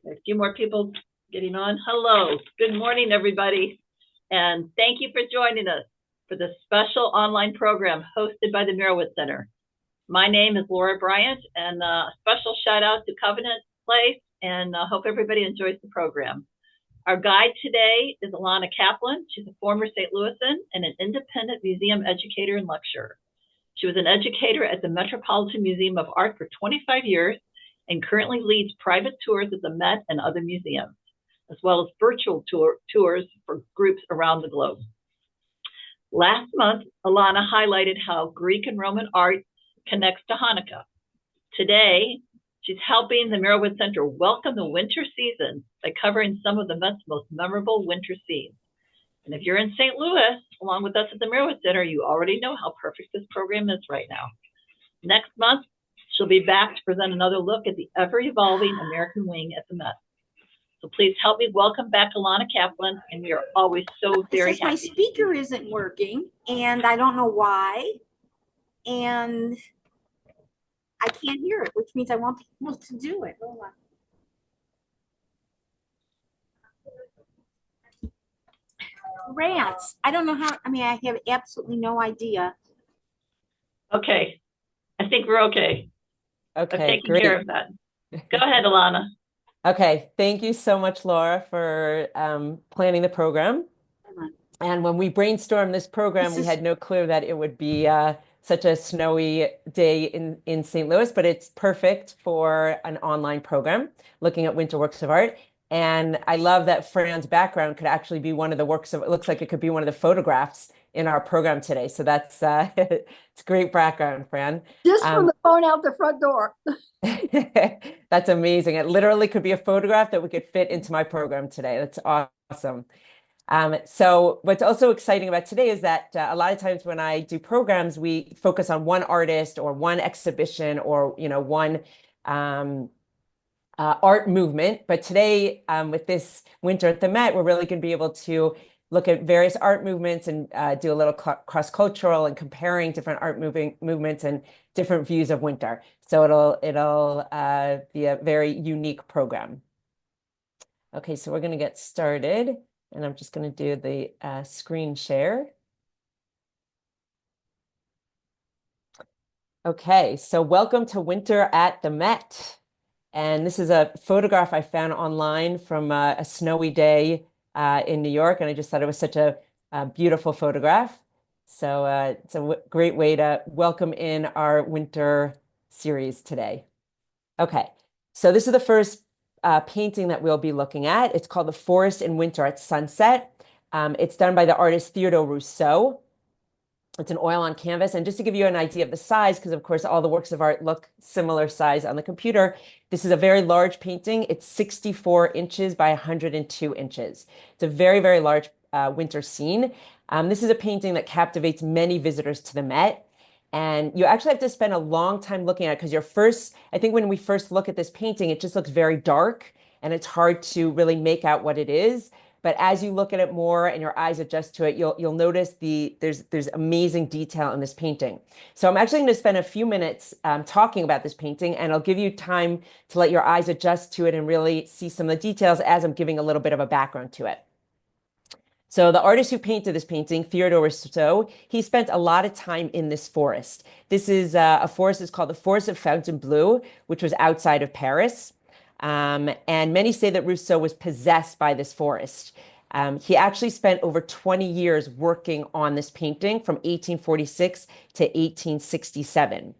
A few more people getting on. Hello, good morning, everybody. And thank you for joining us for this special online program hosted by the Merowitz Center. My name is Laura Bryant, and a special shout out to Covenant Place, and I hope everybody enjoys the program. Our guide today is Elana Kaplan. She's a former St. Louisan and an independent museum educator and lecturer. She was an educator at the Metropolitan Museum of Art for 25 years and currently leads private tours of the Met and other museums, as well as virtual tours for groups around the globe. Last month, Elana highlighted how Greek and Roman art connects to Hanukkah. Today, she's helping the Merowitz Center welcome the winter season by covering some of the Met's most memorable winter scenes. And if you're in St. Louis, along with us at the Merowitz Center, you already know how perfect this program is right now. Next month, she'll be back to present another look at the ever-evolving American wing at the Met. So please help me welcome back Elana Kaplan, and we are always so very happy. My speaker isn't working, and I don't know why, and I can't hear it, which means I want people to do it. Hold on. Rants. I don't know how, I have absolutely no idea. Okay. I think we're okay. Okay, I've taken great. care of that. Go ahead, Elana. Okay, thank you so much, Laura, for planning the program. And when we brainstormed this program, we had no clue that it would be such a snowy day in St. Louis, but it's perfect for an online program looking at winter works of art. And I love that Fran's background could actually be one of the works of, it looks like it could be one of the photographs in our program today. So that's, it's great background, Fran. Just from the phone out the front door. That's amazing. It literally could be a photograph that we could fit into my program today. That's awesome. So what's also exciting about today is that a lot of times when I do programs, we focus on one artist or one exhibition or, one art movement. But today, with this winter at the Met, we're really going to be able to look at various art movements and do a little cross-cultural and comparing different art movements and different views of winter. So it'll be a very unique program. Okay, so we're going to get started, and I'm just going to do the screen share. Okay, so welcome to Winter at the Met. And this is a photograph I found online from a snowy day in New York, and I just thought it was such a beautiful photograph. So it's a great way to welcome in our winter series today. Okay, so this is the first painting that we'll be looking at. It's called The Forest in Winter at Sunset. It's done by the artist Theodore Rousseau. It's an oil on canvas. And just to give you an idea of the size, because of course all the works of art look similar size on the computer, this is a very large painting. It's 64 inches by 102 inches. It's a very, very large winter scene. This is a painting that captivates many visitors to the Met. And you actually have to spend a long time looking at it because I think when we first look at this painting, it just looks very dark and it's hard to really make out what it is. But as you look at it more and your eyes adjust to it, you'll notice there's amazing detail in this painting. So I'm actually going to spend a few minutes talking about this painting, and I'll give you time to let your eyes adjust to it and really see some of the details as I'm giving a little bit of a background to it. So the artist who painted this painting, Theodore Rousseau, he spent a lot of time in this forest. This is a forest that's called the Forest of Fontainebleau, which was outside of Paris. And many say that Rousseau was possessed by this forest. He actually spent over 20 years working on this painting from 1846 to 1867.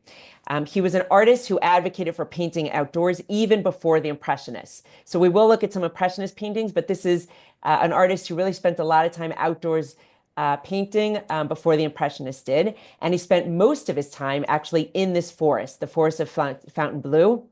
He was an artist who advocated for painting outdoors even before the Impressionists. So we will look at some Impressionist paintings, but this is an artist who really spent a lot of time outdoors painting before the Impressionists did. And he spent most of his time actually in this forest, the Forest of Fontainebleau.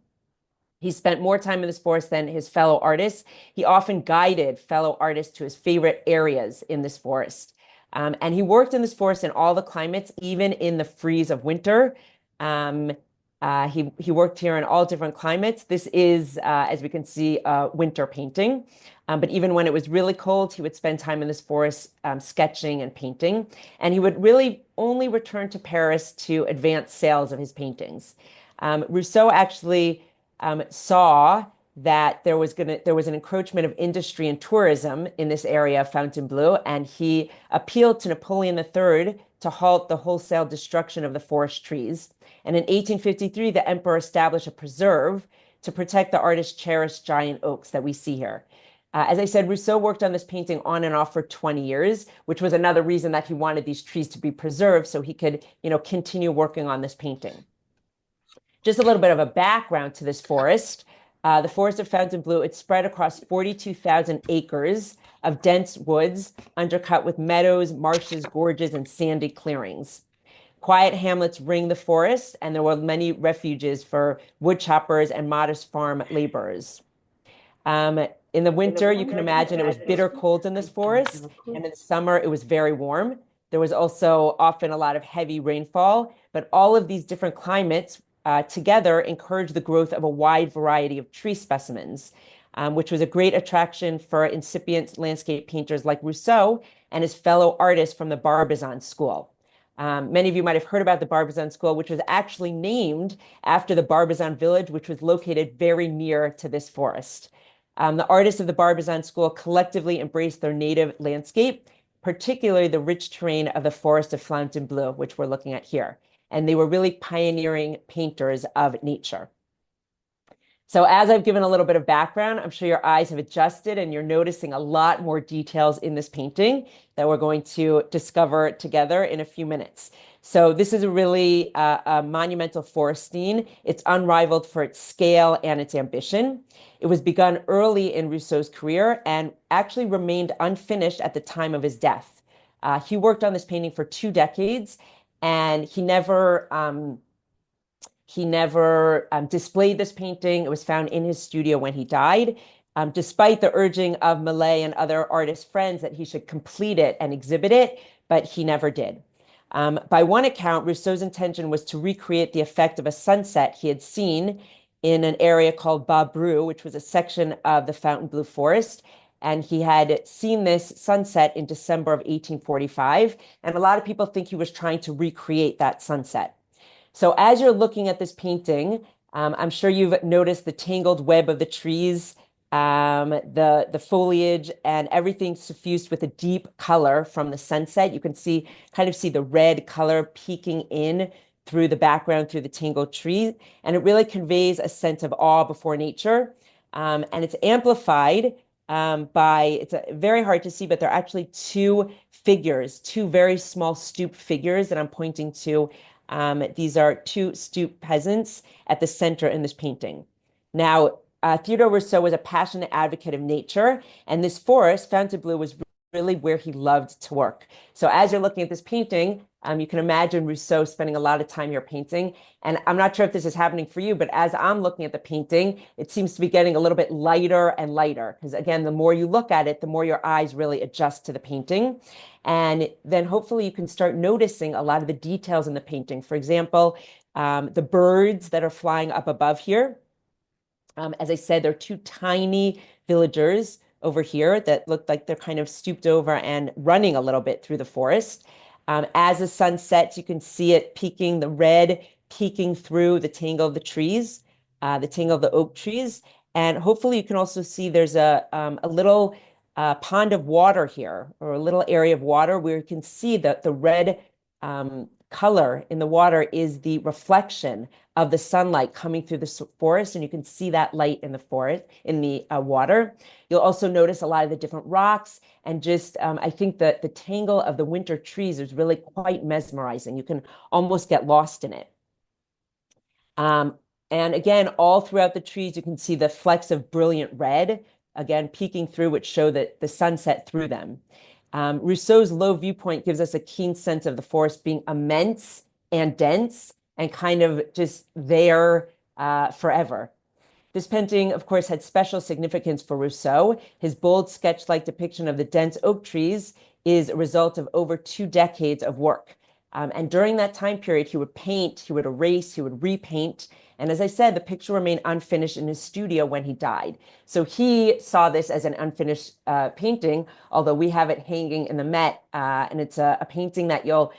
He spent more time in this forest than his fellow artists. He often guided fellow artists to his favorite areas in this forest. And he worked in this forest in all the climates, even in the freeze of winter. He worked here in all different climates. This is, as we can see, a winter painting. But even when it was really cold, he would spend time in this forest sketching and painting. And he would really only return to Paris to advance sales of his paintings. Rousseau actually saw that there was an encroachment of industry and tourism in this area of Fontainebleau, and he appealed to Napoleon III to halt the wholesale destruction of the forest trees. And in 1853, the emperor established a preserve to protect the artist's cherished giant oaks that we see here. As I said, Rousseau worked on this painting on and off for 20 years, which was another reason that he wanted these trees to be preserved so he could, continue working on this painting. Just a little bit of a background to this forest. The forest of Fontainebleau, it's spread across 42,000 acres of dense woods, undercut with meadows, marshes, gorges, and sandy clearings. Quiet hamlets ring the forest, and there were many refuges for wood choppers and modest farm laborers. In the winter, you can imagine it was bitter cold in this forest, and in the summer, it was very warm. There was also often a lot of heavy rainfall, but all of these different climates together encouraged the growth of a wide variety of tree specimens, which was a great attraction for incipient landscape painters like Rousseau and his fellow artists from the Barbizon School. Many of you might have heard about the Barbizon School, which was actually named after the Barbizon village, which was located very near to this forest. The artists of the Barbizon School collectively embraced their native landscape, particularly the rich terrain of the forest of Fontainebleau, which we're looking at here. And they were really pioneering painters of nature. So as I've given a little bit of background, I'm sure your eyes have adjusted and you're noticing a lot more details in this painting that we're going to discover together in a few minutes. So this is a really a monumental forest scene. It's unrivaled for its scale and its ambition. It was begun early in Rousseau's career and actually remained unfinished at the time of his death. He worked on this painting for 2 decades, and he never displayed this painting. It was found in his studio when he died, despite the urging of Millet and other artist friends that he should complete it and exhibit it, but he never did. By one account, Rousseau's intention was to recreate the effect of a sunset he had seen in an area called Bas Brou, which was a section of the Fontainebleau forest. And he had seen this sunset in December of 1845. And a lot of people think he was trying to recreate that sunset. So as you're looking at this painting, I'm sure you've noticed the tangled web of the trees, the foliage, and everything suffused with a deep color from the sunset. You can kind of see the red color peeking in through the background, through the tangled tree. And it really conveys a sense of awe before nature. And it's amplified it's very hard to see, but there are actually 2 figures, 2 very small stoop figures that I'm pointing to. These are 2 stoop peasants at the center in this painting. Now, Theodore Rousseau was a passionate advocate of nature, and this forest, Fontainebleau, was really where he loved to work. So as you're looking at this painting, you can imagine Rousseau spending a lot of time here painting. And I'm not sure if this is happening for you, but as I'm looking at the painting, it seems to be getting a little bit lighter and lighter. Because again, the more you look at it, the more your eyes really adjust to the painting. And then hopefully you can start noticing a lot of the details in the painting. For example, the birds that are flying up above here. As I said, there are 2 tiny villagers over here that look like they're kind of stooped over and running a little bit through the forest. As the sun sets, you can see it peeking, the red peeking through the tangle of the trees, the tangle of the oak trees. And hopefully you can also see there's a little pond of water here, or a little area of water where you can see that the red color in the water is the reflection of the sunlight coming through the forest, and you can see that light in the forest, in the water. You'll also notice a lot of the different rocks, and just I think that the tangle of the winter trees is really quite mesmerizing. You can almost get lost in it. And again, all throughout the trees, you can see the flecks of brilliant red, again, peeking through, which show that the sunset through them. Rousseau's low viewpoint gives us a keen sense of the forest being immense and dense and kind of just there forever. This painting, of course, had special significance for Rousseau. His bold sketch-like depiction of the dense oak trees is a result of over 2 decades of work. And during that time period, he would paint, he would erase, he would repaint. And as I said, the picture remained unfinished in his studio when he died. So he saw this as an unfinished painting, although we have it hanging in the Met. And it's a painting that you'll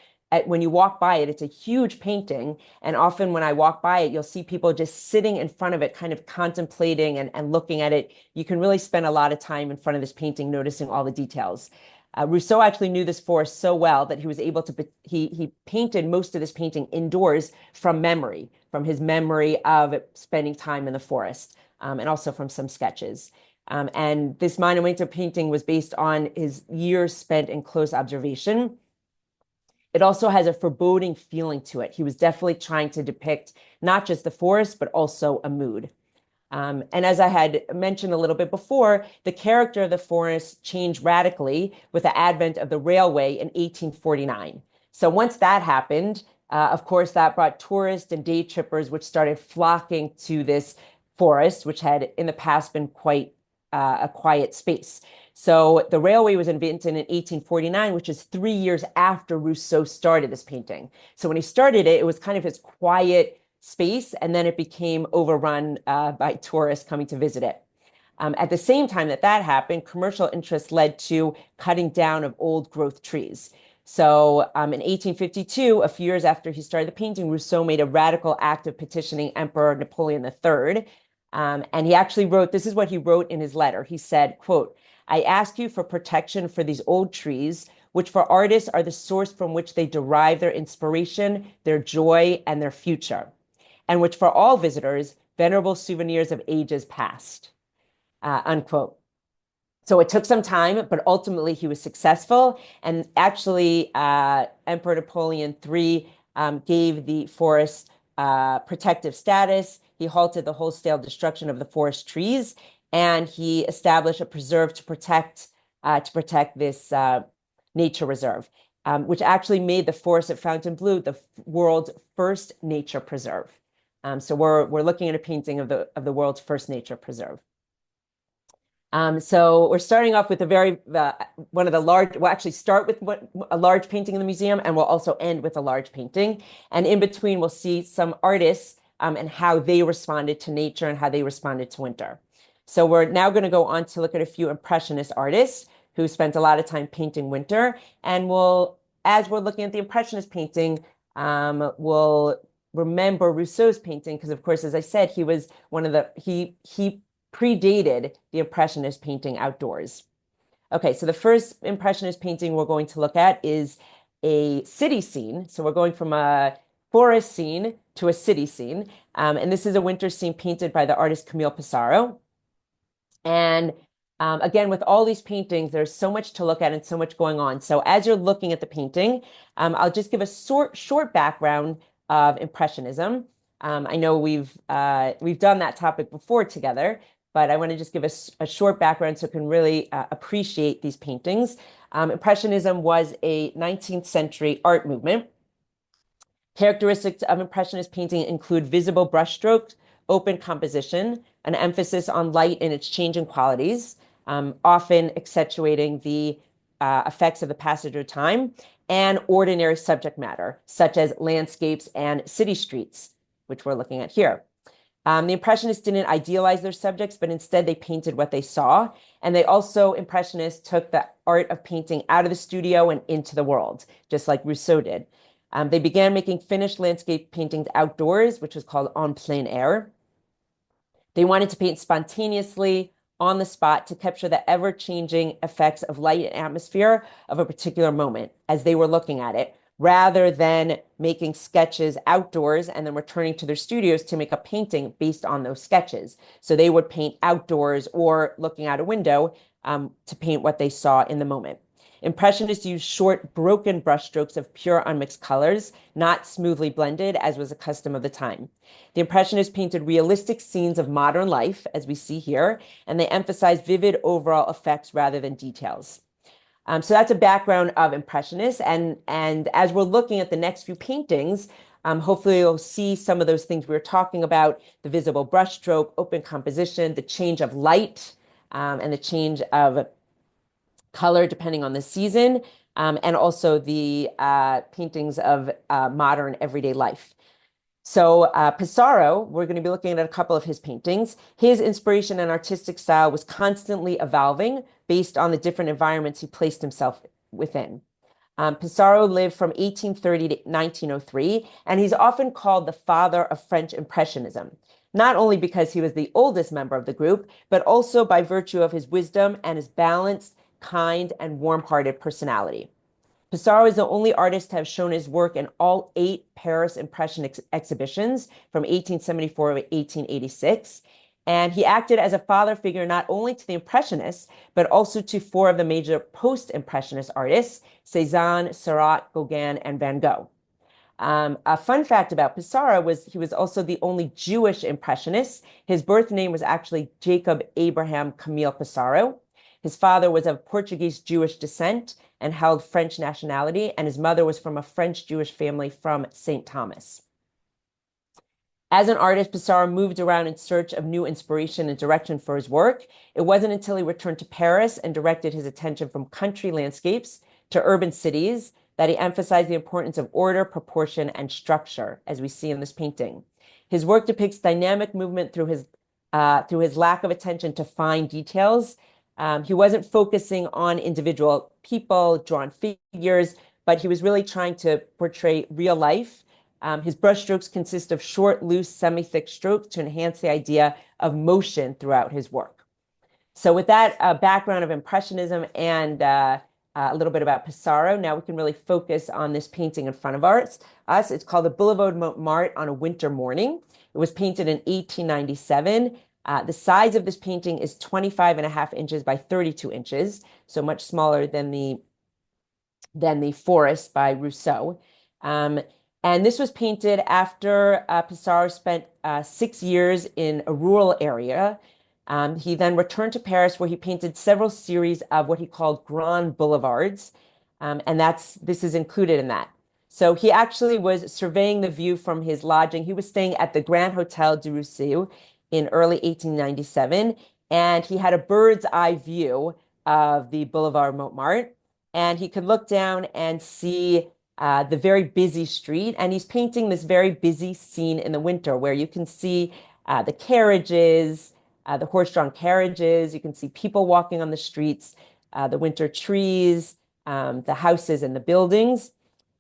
when you walk by it, it's a huge painting. And often when I walk by it, you'll see people just sitting in front of it, kind of contemplating and looking at it. You can really spend a lot of time in front of this painting, noticing all the details. Rousseau actually knew this forest so well that he was able to, he painted most of this painting indoors from memory, from his memory of spending time in the forest, and also from some sketches. And this monumental painting was based on his years spent in close observation. It also has a foreboding feeling to it. He was definitely trying to depict not just the forest, but also a mood. And as I had mentioned a little bit before, the character of the forest changed radically with the advent of the railway in 1849. So once that happened, of course, that brought tourists and day trippers, which started flocking to this forest, which had in the past been quite a quiet space. So the railway was invented in 1849, which is 3 years after Rousseau started this painting. So when he started it, it was kind of his quiet space, and then it became overrun by tourists coming to visit it. At the same time that happened, commercial interest led to cutting down of old growth trees. So in 1852, a few years after he started the painting, Rousseau made a radical act of petitioning Emperor Napoleon III. And he actually wrote, this is what he wrote in his letter. He said, quote, "I ask you for protection for these old trees, which for artists are the source from which they derive their inspiration, their joy, and their future, and which for all visitors, venerable souvenirs of ages past," unquote. So it took some time, but ultimately he was successful. And actually, Emperor Napoleon III gave the forest protective status. He halted the wholesale destruction of the forest trees, and he established a preserve to protect this nature reserve, which actually made the forest at Fontainebleau the world's first nature preserve. So we're looking at a painting of the world's first nature preserve. So we're starting off with one of the large, we'll actually start with a large painting in the museum, and we'll also end with a large painting. And in between, we'll see some artists and how they responded to nature and how they responded to winter. So we're now going to go on to look at a few Impressionist artists who spent a lot of time painting winter. And as we're looking at the Impressionist painting, we'll remember Rousseau's painting, because of course, as I said, he was he predated the Impressionist painting outdoors. Okay, so the first Impressionist painting we're going to look at is a city scene. So we're going from a forest scene to a city scene. And this is a winter scene painted by the artist Camille Pissarro. And again, with all these paintings, there's so much to look at and so much going on. So as you're looking at the painting, I'll just give a short background of Impressionism. I know we've done that topic before together, but I want to just give a short background so you can really appreciate these paintings. Impressionism was a 19th century art movement. Characteristics of Impressionist painting include visible brushstrokes, open composition, an emphasis on light and its changing qualities, often accentuating the effects of the passage of time, and ordinary subject matter, such as landscapes and city streets, which we're looking at here. The Impressionists didn't idealize their subjects, but instead they painted what they saw. And Impressionists took the art of painting out of the studio and into the world, just like Rousseau did. They began making finished landscape paintings outdoors, which was called en plein air. They wanted to paint spontaneously on the spot to capture the ever-changing effects of light and atmosphere of a particular moment as they were looking at it, rather than making sketches outdoors and then returning to their studios to make a painting based on those sketches. So they would paint outdoors or looking out a window to paint what they saw in the moment. Impressionists used short, broken brushstrokes of pure unmixed colors, not smoothly blended, as was a custom of the time. The Impressionists painted realistic scenes of modern life, as we see here, and they emphasized vivid overall effects rather than details. So that's a background of Impressionists. And as we're looking at the next few paintings, hopefully you'll see some of those things we were talking about: the visible brushstroke, open composition, the change of light, and the change of color depending on the season, and also the paintings of modern everyday life. So Pissarro, we're going to be looking at a couple of his paintings. His inspiration and artistic style was constantly evolving based on the different environments he placed himself within. Pissarro lived from 1830 to 1903, and he's often called the father of French Impressionism, not only because he was the oldest member of the group, but also by virtue of his wisdom and his balanced, kind, and warm-hearted personality. Pissarro is the only artist to have shown his work in all 8 Paris Impression exhibitions from 1874 to 1886. And he acted as a father figure not only to the Impressionists, but also to 4 of the major post-Impressionist artists, Cézanne, Seurat, Gauguin, and Van Gogh. A fun fact about Pissarro was he was also the only Jewish Impressionist. His birth name was actually Jacob Abraham Camille Pissarro. His father was of Portuguese Jewish descent and held French nationality, and his mother was from a French Jewish family from St. Thomas. As an artist, Pissarro moved around in search of new inspiration and direction for his work. It wasn't until he returned to Paris and directed his attention from country landscapes to urban cities that he emphasized the importance of order, proportion, and structure, as we see in this painting. His work depicts dynamic movement through his lack of attention to fine details. He wasn't focusing on individual people, drawn figures, but he was really trying to portray real life. His brushstrokes consist of short, loose, semi-thick strokes to enhance the idea of motion throughout his work. So with that background of Impressionism and a little bit about Pissarro, now we can really focus on this painting in front of us. It's called the Boulevard Montmartre on a Winter Morning. It was painted in 1897. The size of this painting is 25.5 inches by 32 inches, so much smaller than the Forest by Rousseau. And this was painted after Pissarro spent 6 years in a rural area. He then returned to Paris, where he painted several series of what he called grand boulevards, and this is included in that. So he actually was surveying the view from his lodging. He was staying at the Grand Hotel du Rousseau in early 1897, and he had a bird's eye view of the Boulevard Montmartre, and he could look down and see the very busy street, and he's painting this very busy scene in the winter where you can see the carriages, the horse-drawn carriages, you can see people walking on the streets, the winter trees, the houses and the buildings.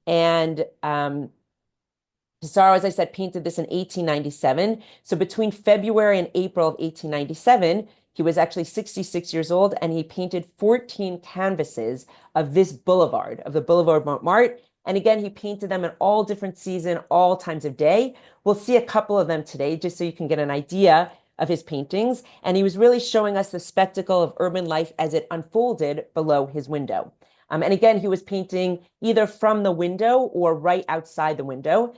And Pissarro, as I said, painted this in 1897. So between February and April of 1897, he was actually 66 years old, and he painted 14 canvases of this boulevard, of the Boulevard Montmartre. And again, he painted them in all different seasons, all times of day. We'll see a couple of them today, just so you can get an idea of his paintings. And he was really showing us the spectacle of urban life as it unfolded below his window. And again, he was painting either from the window or right outside the window,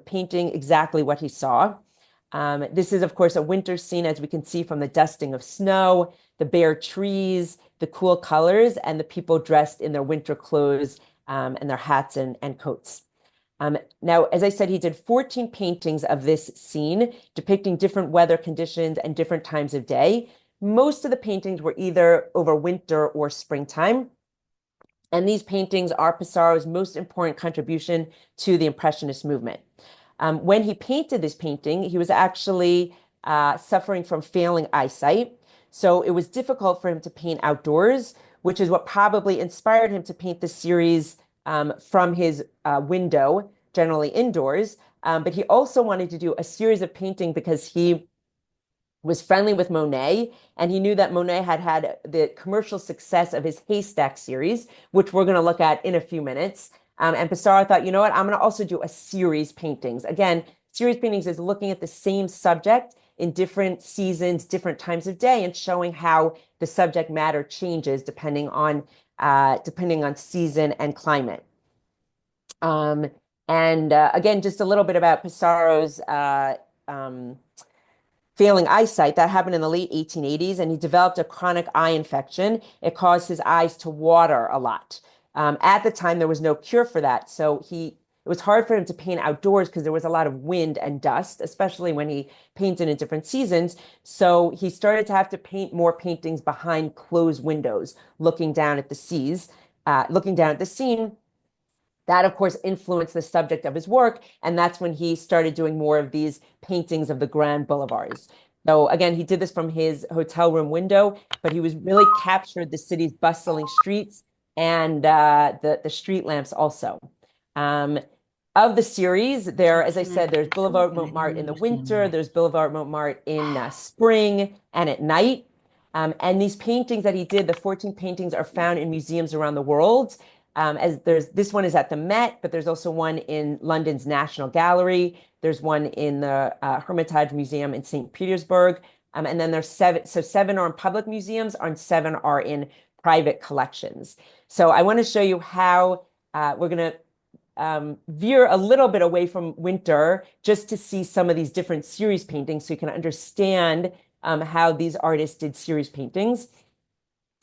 painting exactly what he saw. This is, of course, a winter scene, as we can see from the dusting of snow, the bare trees, the cool colors, and the people dressed in their winter clothes and their hats and coats. Now, as I said, he did 14 paintings of this scene, depicting different weather conditions and different times of day. Most of the paintings were either over winter or springtime. And these paintings are Pissarro's most important contribution to the Impressionist movement. When he painted this painting, he was actually suffering from failing eyesight. So it was difficult for him to paint outdoors, which is what probably inspired him to paint the series from his window, generally indoors. But he also wanted to do a series of painting because he was friendly with Monet, and he knew that Monet had had the commercial success of his Haystack series, which we're going to look at in a few minutes. And Pissarro thought, you know what, I'm going to also do a series paintings. Again, series paintings is looking at the same subject in different seasons, different times of day, and showing how the subject matter changes depending on season and climate. Again, just a little bit about Pissarro's failing eyesight. That happened in the late 1880s, and he developed a chronic eye infection. It caused his eyes to water a lot. At the time, there was no cure for that, so it was hard for him to paint outdoors because there was a lot of wind and dust, especially when he painted in different seasons. So he started to have to paint more paintings behind closed windows, looking down at the seas, looking down at the scene. That, of course, influenced the subject of his work, and that's when he started doing more of these paintings of the grand boulevards. So again, he did this from his hotel room window, but he was really captured the city's bustling streets, and the street lamps also. Um, of the series, as I said, there's Boulevard Montmartre in the winter, there's Boulevard Montmartre in spring and at night. And these paintings that he did, the 14 paintings, are found in museums around the world. This one is at the Met, but there's also one in London's National Gallery. There's one in the Hermitage Museum in St. Petersburg. And then there's seven. So 7 are in public museums, and 7 are in private collections. So I want to show you how we're going to veer a little bit away from winter just to see some of these different series paintings so you can understand how these artists did series paintings.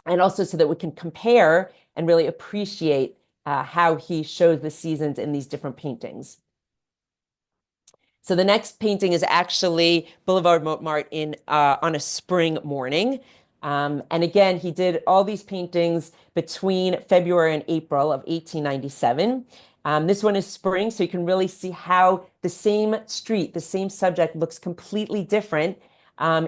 And also so that we can compare and really appreciate how he shows the seasons in these different paintings. So the next painting is actually Boulevard Montmartre on a spring morning. And again, he did all these paintings between February and April of 1897. This one is spring, so you can really see how the same street, the same subject looks completely different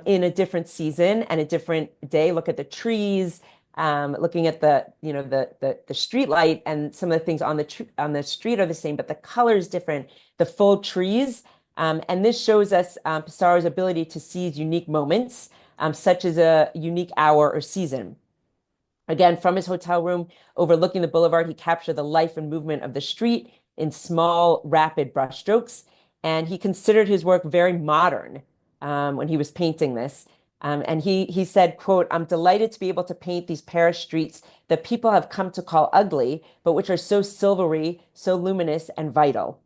in a different season and a different day. Look at the trees, looking at the street light, and some of the things on the street are the same, but the color is different. The full trees. And this shows us Pissaro's ability to seize unique moments, such as a unique hour or season. Again, from his hotel room overlooking the boulevard, he captured the life and movement of the street in small, rapid brushstrokes. And he considered his work very modern when he was painting this. And he said, quote, "I'm delighted to be able to paint these Paris streets that people have come to call ugly, but which are so silvery, so luminous and vital."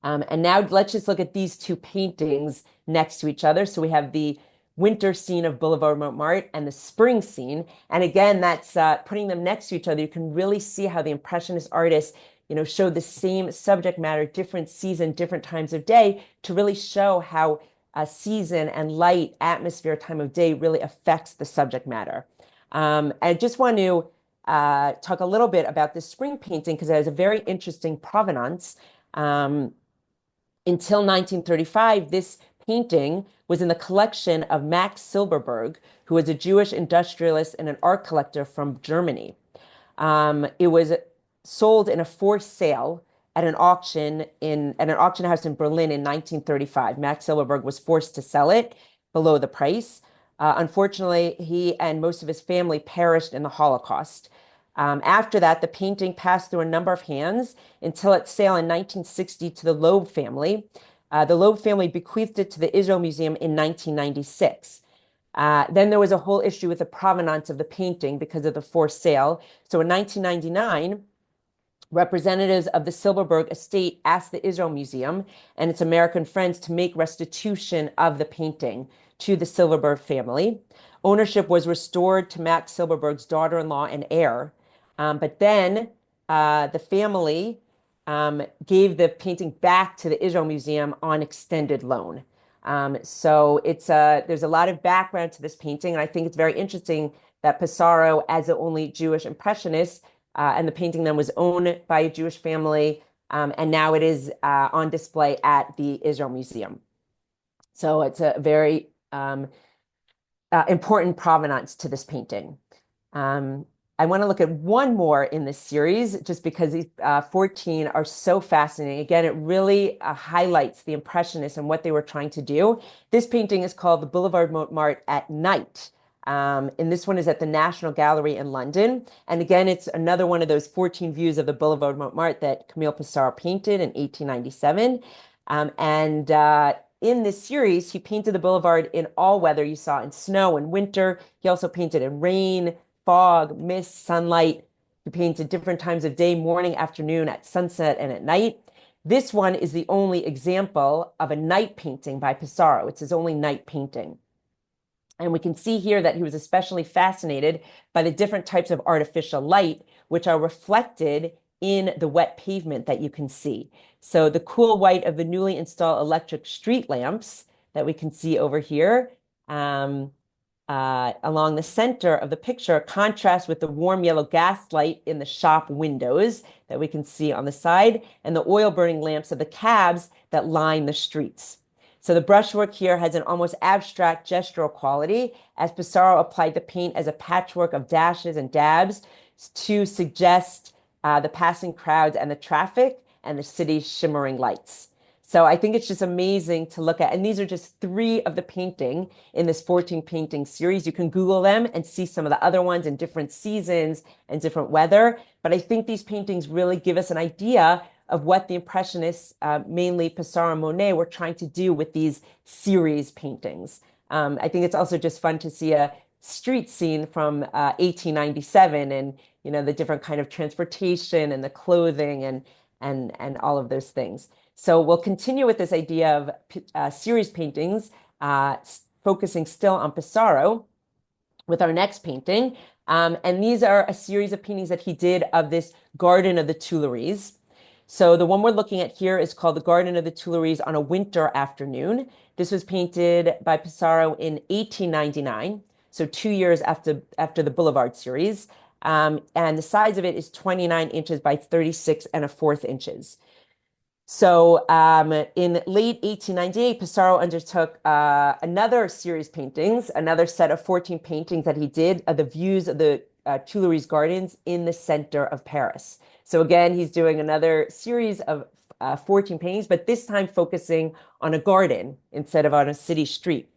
And now let's just look at these two paintings next to each other. So we have the winter scene of Boulevard Montmartre and the spring scene. And again, that's putting them next to each other. You can really see how the Impressionist artists, showed the same subject matter, different season, different times of day, to really show how season and light, atmosphere, time of day really affects the subject matter. I just want to talk a little bit about this spring painting because it has a very interesting provenance. Until 1935, this painting was in the collection of Max Silberberg, who was a Jewish industrialist and an art collector from Germany. It was sold in a forced sale at an auction house in Berlin in 1935. Max Silberberg was forced to sell it below the price. Unfortunately, he and most of his family perished in the Holocaust. After that, the painting passed through a number of hands until its sale in 1960 to the Loeb family. The Loeb family bequeathed it to the Israel Museum in 1996. Then there was a whole issue with the provenance of the painting because of the forced sale. So in 1999, representatives of the Silberberg estate asked the Israel Museum and its American friends to make restitution of the painting to the Silberberg family. Ownership was restored to Max Silberberg's daughter-in-law and heir. But then the family gave the painting back to the Israel Museum on extended loan. So there's a lot of background to this painting, and I think it's very interesting that Pissarro, as the only Jewish impressionist, and the painting then was owned by a Jewish family, and now it is on display at the Israel Museum. So it's a very important provenance to this painting. I want to look at one more in this series just because these 14 are so fascinating. Again, it really highlights the Impressionists and what they were trying to do. This painting is called the Boulevard Montmartre at Night. And this one is at the National Gallery in London. And again, it's another one of those 14 views of the Boulevard Montmartre that Camille Pissarro painted in 1897. In this series, he painted the boulevard in all weather. You saw in snow and winter. He also painted in rain, fog, mist, sunlight. He painted different times of day, morning, afternoon, at sunset, and at night. This one is the only example of a night painting by Pissarro. It's his only night painting. And we can see here that he was especially fascinated by the different types of artificial light, which are reflected in the wet pavement that you can see. So the cool white of the newly installed electric street lamps that we can see over here along the center of the picture contrasts with the warm yellow gas light in the shop windows that we can see on the side and the oil burning lamps of the cabs that line the streets. So the brushwork here has an almost abstract gestural quality, as Pissarro applied the paint as a patchwork of dashes and dabs to suggest the passing crowds and the traffic and the city's shimmering lights. So I think it's just amazing to look at. And these are just 3 of the painting in this 14 painting series. You can Google them and see some of the other ones in different seasons and different weather. But I think these paintings really give us an idea of what the Impressionists, mainly Pissarro and Monet, were trying to do with these series paintings. I think it's also just fun to see a street scene from 1897 and the different kind of transportation and the clothing and all of those things. So we'll continue with this idea of series paintings, focusing still on Pissarro with our next painting. And these are a series of paintings that he did of this Garden of the Tuileries. So the one we're looking at here is called the Garden of the Tuileries on a Winter Afternoon. This was painted by Pissarro in 1899, so 2 years after the Boulevard series. And the size of it is 29 inches by 36 1/4 inches. So in late 1898, Pissarro undertook another series paintings, another set of 14 paintings that he did of the views of the Tuileries Gardens in the center of Paris. So again, he's doing another series of 14 paintings, but this time focusing on a garden instead of on a city street.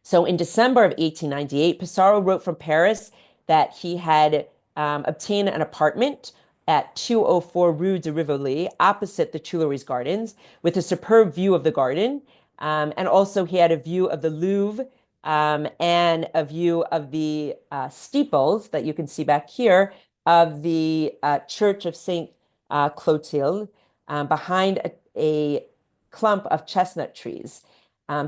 So in December of 1898, Pissarro wrote from Paris that he had obtained an apartment at 204 Rue de Rivoli, opposite the Tuileries Gardens, with a superb view of the garden. And also he had a view of the Louvre and a view of the steeples that you can see back here of the Church of St. Clotilde behind a clump of chestnut trees.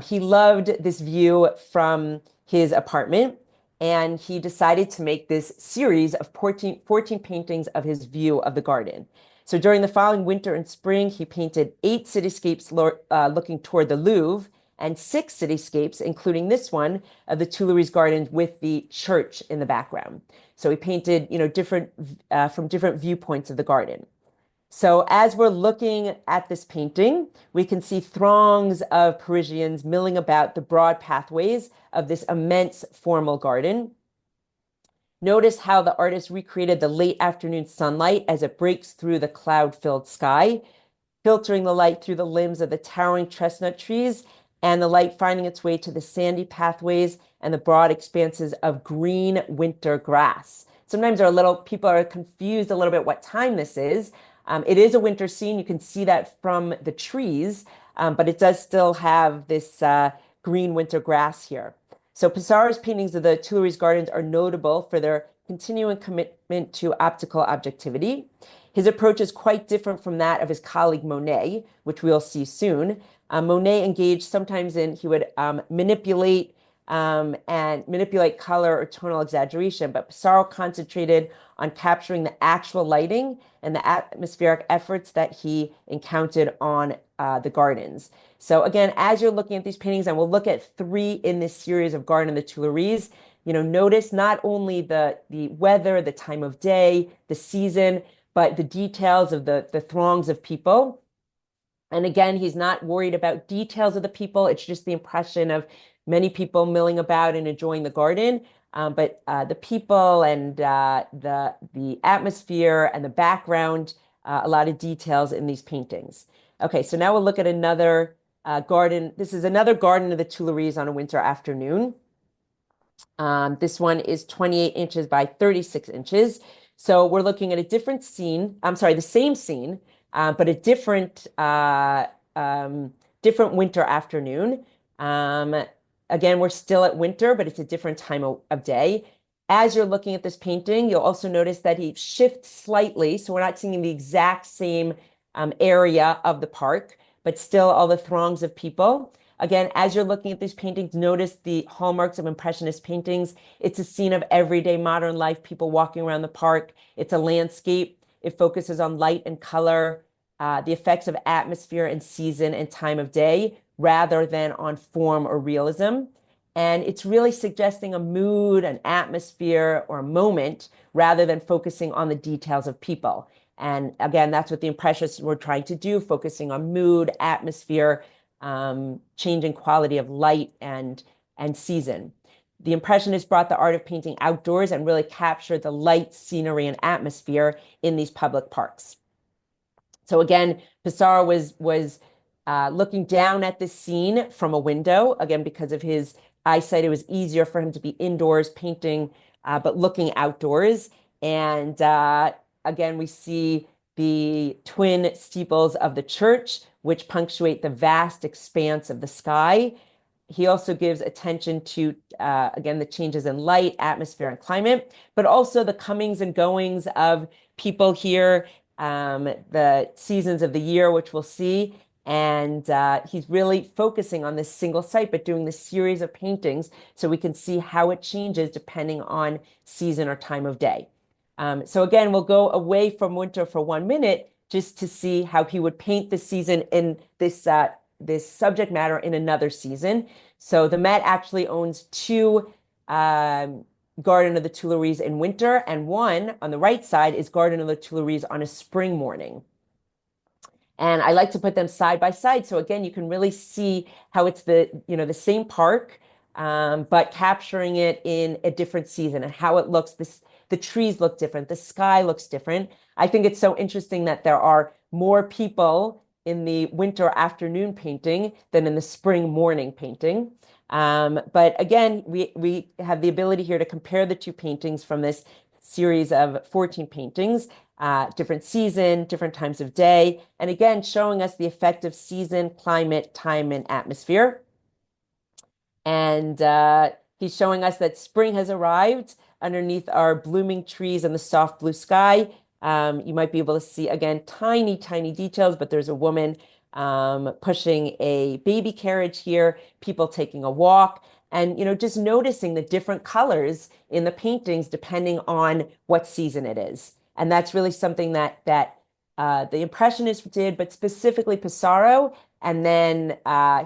He loved this view from his apartment, and he decided to make this series of 14 paintings of his view of the garden. So during the following winter and spring, he painted 8 cityscapes looking toward the Louvre and 6 cityscapes, including this one of the Tuileries Gardens with the church in the background. So he painted, different from different viewpoints of the garden. So as we're looking at this painting, we can see throngs of Parisians milling about the broad pathways of this immense formal garden. Notice how the artist recreated the late afternoon sunlight as it breaks through the cloud-filled sky, filtering the light through the limbs of the towering chestnut trees and the light finding its way to the sandy pathways and the broad expanses of green winter grass. Sometimes people are confused a little bit what time this is. It is a winter scene. You can see that from the trees, but it does still have this green winter grass here. So Pissarro's paintings of the Tuileries Gardens are notable for their continuing commitment to optical objectivity. His approach is quite different from that of his colleague Monet, which we'll see soon. Monet engaged sometimes he would manipulate color or tonal exaggeration, but Pissarro concentrated on capturing the actual lighting and the atmospheric efforts that he encountered on the gardens. So again, as you're looking at these paintings, and we'll look at 3 in this series of Garden of the Tuileries, notice not only the weather, the time of day, the season, but the details of the throngs of people. And again, he's not worried about details of the people. It's just the impression of many people milling about and enjoying the garden. But the people and the atmosphere and the background, a lot of details in these paintings. Okay, so now we'll look at another garden. This is another Garden of the Tuileries on a winter afternoon. This one is 28 inches by 36 inches. So we're looking at a different scene. I'm sorry, the same scene, but a different winter afternoon. Again, we're still at winter, but it's a different time of day. As you're looking at this painting, you'll also notice that he shifts slightly. So we're not seeing the exact same area of the park, but still all the throngs of people. Again, as you're looking at these paintings, notice the hallmarks of Impressionist paintings. It's a scene of everyday modern life, people walking around the park. It's a landscape. It focuses on light and color, the effects of atmosphere and season and time of day, rather than on form or realism. And it's really suggesting a mood, an atmosphere, or a moment, rather than focusing on the details of people. And again, that's what the Impressionists were trying to do, focusing on mood, atmosphere, changing quality of light and season. The Impressionists brought the art of painting outdoors and really captured the light, scenery, and atmosphere in these public parks. So again, Pissarro was looking down at this scene from a window. Again, because of his eyesight, it was easier for him to be indoors painting, but looking outdoors. And again, we see the twin steeples of the church, which punctuate the vast expanse of the sky. He also gives attention to, again, the changes in light, atmosphere, and climate, but also the comings and goings of people here, the seasons of the year, which we'll see. And he's really focusing on this single site, but doing this series of paintings so we can see how it changes depending on season or time of day. So again, we'll go away from winter for 1 minute just to see how he would paint the season in this subject matter in another season. So the Met actually owns two Garden of the Tuileries in winter, and one on the right side is Garden of the Tuileries on a spring morning. And I like to put them side by side. So again, you can really see how it's the same park, but capturing it in a different season and how it looks. The trees look different. The sky looks different. I think it's so interesting that there are more people in the winter afternoon painting than in the spring morning painting. But again, we have the ability here to compare the two paintings from this series of 14 paintings, different season, different times of day, and again, showing us the effect of season, climate, time, and atmosphere. And he's showing us that spring has arrived underneath our blooming trees and the soft blue sky. You might be able to see, again, tiny, tiny details, but there's a woman pushing a baby carriage here, people taking a walk, and just noticing the different colors in the paintings depending on what season it is. And that's really something that the Impressionists did, but specifically Pissarro, and then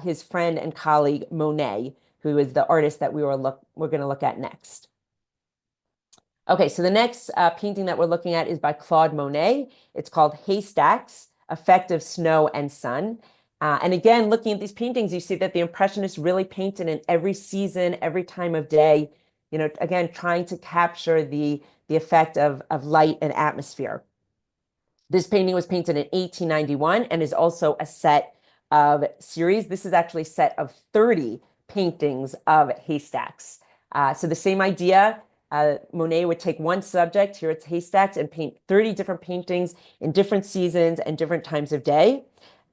his friend and colleague Monet, who is the artist that we're going to look at next. Okay, so the next painting that we're looking at is by Claude Monet. It's called Haystacks, Effect of Snow and Sun. And again, looking at these paintings, you see that the Impressionists really painted in every season, every time of day, again, trying to capture the effect of light and atmosphere. This painting was painted in 1891 and is also a set of series. This is actually a set of 30 paintings of haystacks. So the same idea, Monet would take one subject, here it's haystacks, and paint 30 different paintings in different seasons and different times of day.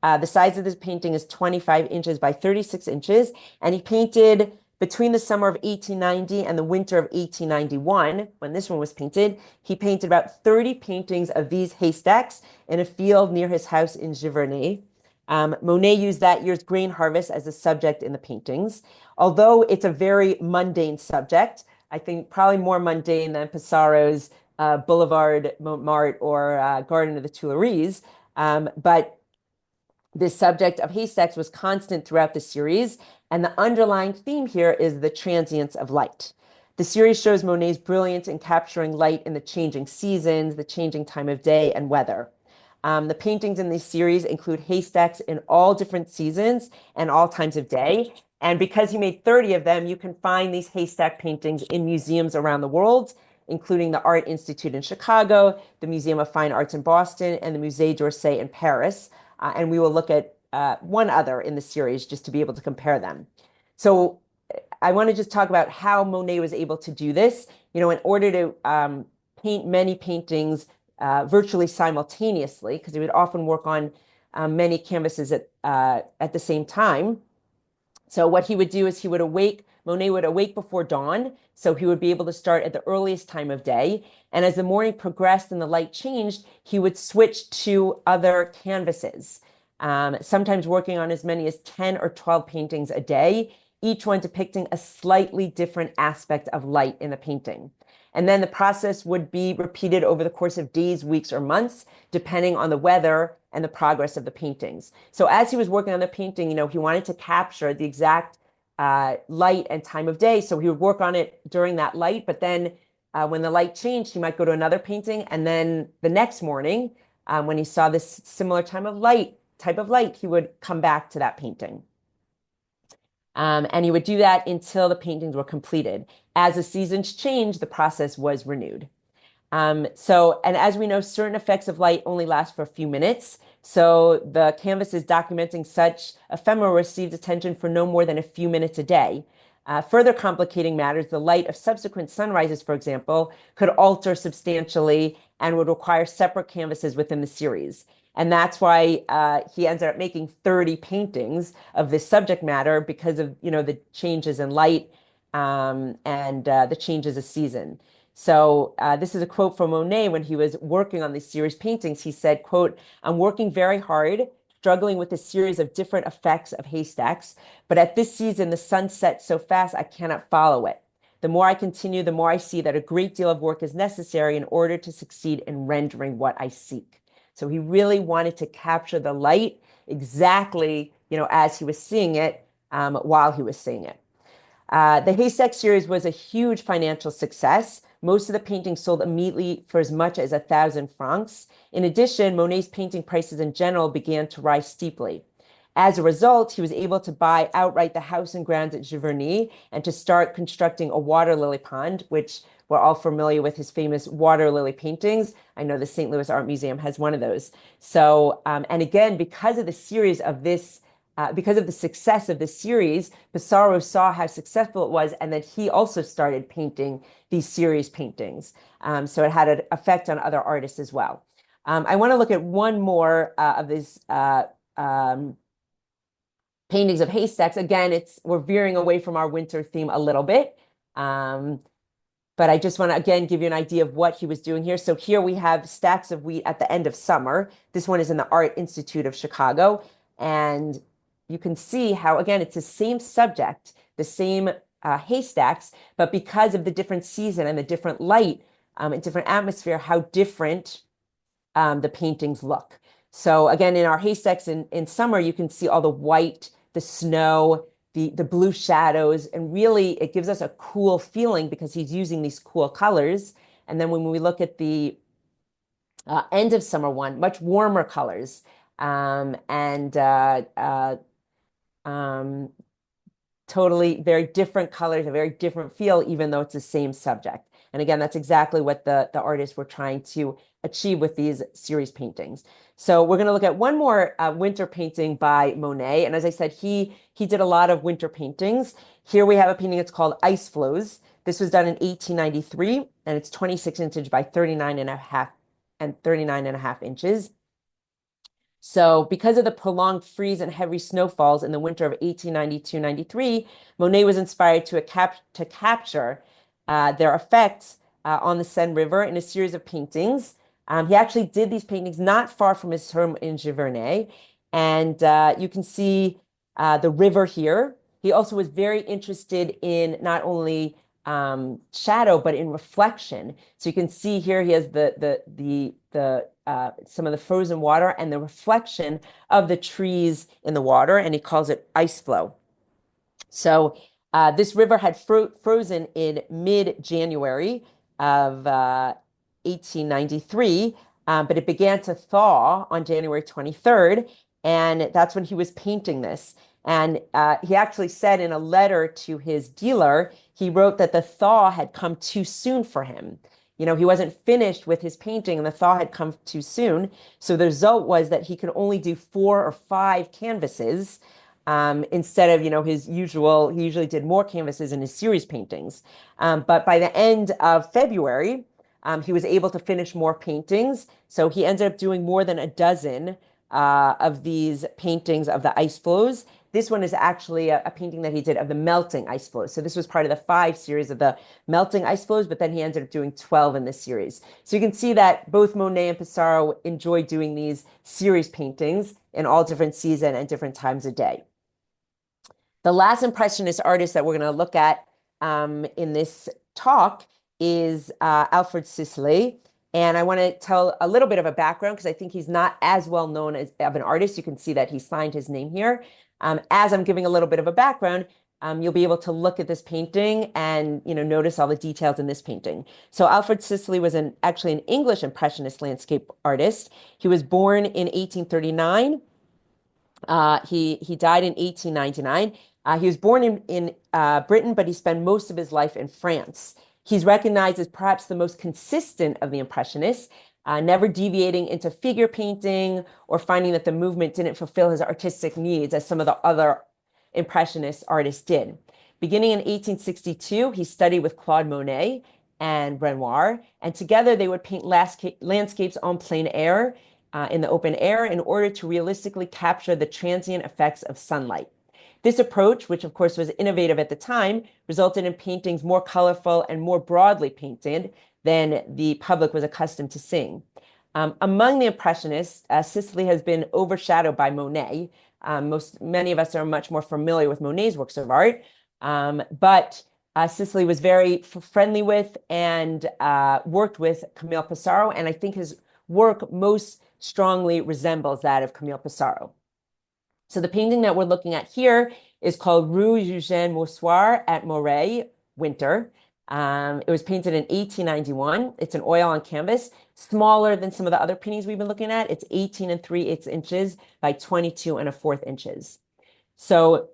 The size of this painting is 25 inches by 36 inches, and he painted between the summer of 1890 and the winter of 1891, when this one was painted. He painted about 30 paintings of these haystacks in a field near his house in Giverny. Monet used that year's grain harvest as a subject in the paintings. Although it's a very mundane subject, I think probably more mundane than Pissarro's Boulevard Montmartre or Garden of the Tuileries. But this subject of haystacks was constant throughout the series, and the underlying theme here is the transience of light. The series shows Monet's brilliance in capturing light in the changing seasons, the changing time of day, and weather. The paintings in this series include haystacks in all different seasons and all times of day. And because he made 30 of them, you can find these haystack paintings in museums around the world, including the Art Institute in Chicago, the Museum of Fine Arts in Boston, and the Musée d'Orsay in Paris. And we will look at one other in the series just to be able to compare them. So I want to just talk about how Monet was able to do this. In order to paint many paintings virtually simultaneously, because he would often work on many canvases at the same time. So what he would do is Monet would awake before dawn, so he would be able to start at the earliest time of day. And as the morning progressed and the light changed, he would switch to other canvases, sometimes working on as many as 10 or 12 paintings a day, each one depicting a slightly different aspect of light in the painting. And then the process would be repeated over the course of days, weeks, or months, depending on the weather and the progress of the paintings. So as he was working on the painting, he wanted to capture the exact light and time of day. So he would work on it during that light, but then when the light changed, he might go to another painting. And then the next morning, when he saw this similar time of light, type of light, he would come back to that painting. And he would do that until the paintings were completed. As the seasons changed, the process was renewed. And as we know, certain effects of light only last for a few minutes. So the canvases documenting such ephemera received attention for no more than a few minutes a day. Further complicating matters, the light of subsequent sunrises, for example, could alter substantially and would require separate canvases within the series. And that's why he ended up making 30 paintings of this subject matter, because of, the changes in light and the changes of season. So this is a quote from Monet when he was working on these series paintings. He said, quote, "I'm working very hard, struggling with a series of different effects of haystacks, but at this season, the sun sets so fast I cannot follow it. The more I continue, the more I see that a great deal of work is necessary in order to succeed in rendering what I seek." So he really wanted to capture the light exactly, as he was seeing it, while he was seeing it. The Haystack series was a huge financial success. Most of the paintings sold immediately for as much as 1,000 francs. In addition, Monet's painting prices in general began to rise steeply. As a result, he was able to buy outright the house and grounds at Giverny and to start constructing a water lily pond, which we're all familiar with his famous water lily paintings. I know the St. Louis Art Museum has one of those. So, and again, because of the series of this, because of the success of the series, Pissarro saw how successful it was, and then he also started painting these series paintings. So it had an effect on other artists as well. I want to look at one more of these paintings of haystacks. Again, we're veering away from our winter theme a little bit. But I just want to, again, give you an idea of what he was doing here. So here we have stacks of wheat at the end of summer. This one is in the Art Institute of Chicago. And you can see how, again, it's the same subject, the same haystacks, but because of the different season and the different light and different atmosphere, how different the paintings look. So again, in our haystacks in summer, you can see all the white, the snow, the blue shadows, and really it gives us a cool feeling because he's using these cool colors. And then when we look at the end of summer one, much warmer colors totally very different colors, a very different feel, even though it's the same subject. And again, that's exactly what the artists were trying to achieve with these series paintings. So we're going to look at one more winter painting by Monet. And as I said, he did a lot of winter paintings. Here we have a painting, it's called Ice Flows. This was done in 1893, and it's 26 inches by 39.5 inches. So because of the prolonged freeze and heavy snowfalls in the winter of 1892-93, Monet was inspired to capture their effects on the Seine River in a series of paintings. He actually did these paintings not far from his home in Giverny. And you can see the river here. He also was very interested in not only shadow, but in reflection. So you can see here he has some of the frozen water and the reflection of the trees in the water, and he calls it ice flow. So this river had frozen in mid-January of 1893, but it began to thaw on January 23rd, and that's when he was painting this. And he actually said in a letter to his dealer, he wrote that the thaw had come too soon for him. He wasn't finished with his painting and the thaw had come too soon. So the result was that he could only do 4 or 5 canvases instead of, his usual, he usually did more canvases in his series paintings. But by the end of February, he was able to finish more paintings. So he ended up doing more than a dozen of these paintings of the ice flows. This one is actually a painting that he did of the melting ice flows. So this was part of the 5 series of the melting ice flows, but then he ended up doing 12 in this series. So you can see that both Monet and Pissarro enjoy doing these series paintings in all different seasons and different times of day. The last Impressionist artist that we're going to look at in this talk is Alfred Sisley. And I want to tell a little bit of a background because I think he's not as well known as of an artist. You can see that he signed his name here. As I'm giving a little bit of a background, you'll be able to look at this painting and notice all the details in this painting. So Alfred Sisley was actually an English Impressionist landscape artist. He was born in 1839 He died in 1899. He was born in Britain, but he spent most of his life in France. He's recognized as perhaps the most consistent of the Impressionists, never deviating into figure painting or finding that the movement didn't fulfill his artistic needs as some of the other Impressionist artists did. Beginning in 1862, he studied with Claude Monet and Renoir, and together they would paint landscapes on plein air, in the open air, in order to realistically capture the transient effects of sunlight. This approach, which of course was innovative at the time, resulted in paintings more colorful and more broadly painted than the public was accustomed to seeing. Among the Impressionists, Sicily has been overshadowed by Monet. Many of us are much more familiar with Monet's works of art, but Sicily was very friendly with and worked with Camille Pissarro, and I think his work most strongly resembles that of Camille Pissarro. So the painting that we're looking at here is called Rue Eugène Moussoir at Moret, Winter. It was painted in 1891. It's an oil on canvas, smaller than some of the other paintings we've been looking at. It's 18 3/8 inches by 22 1/4 inches. So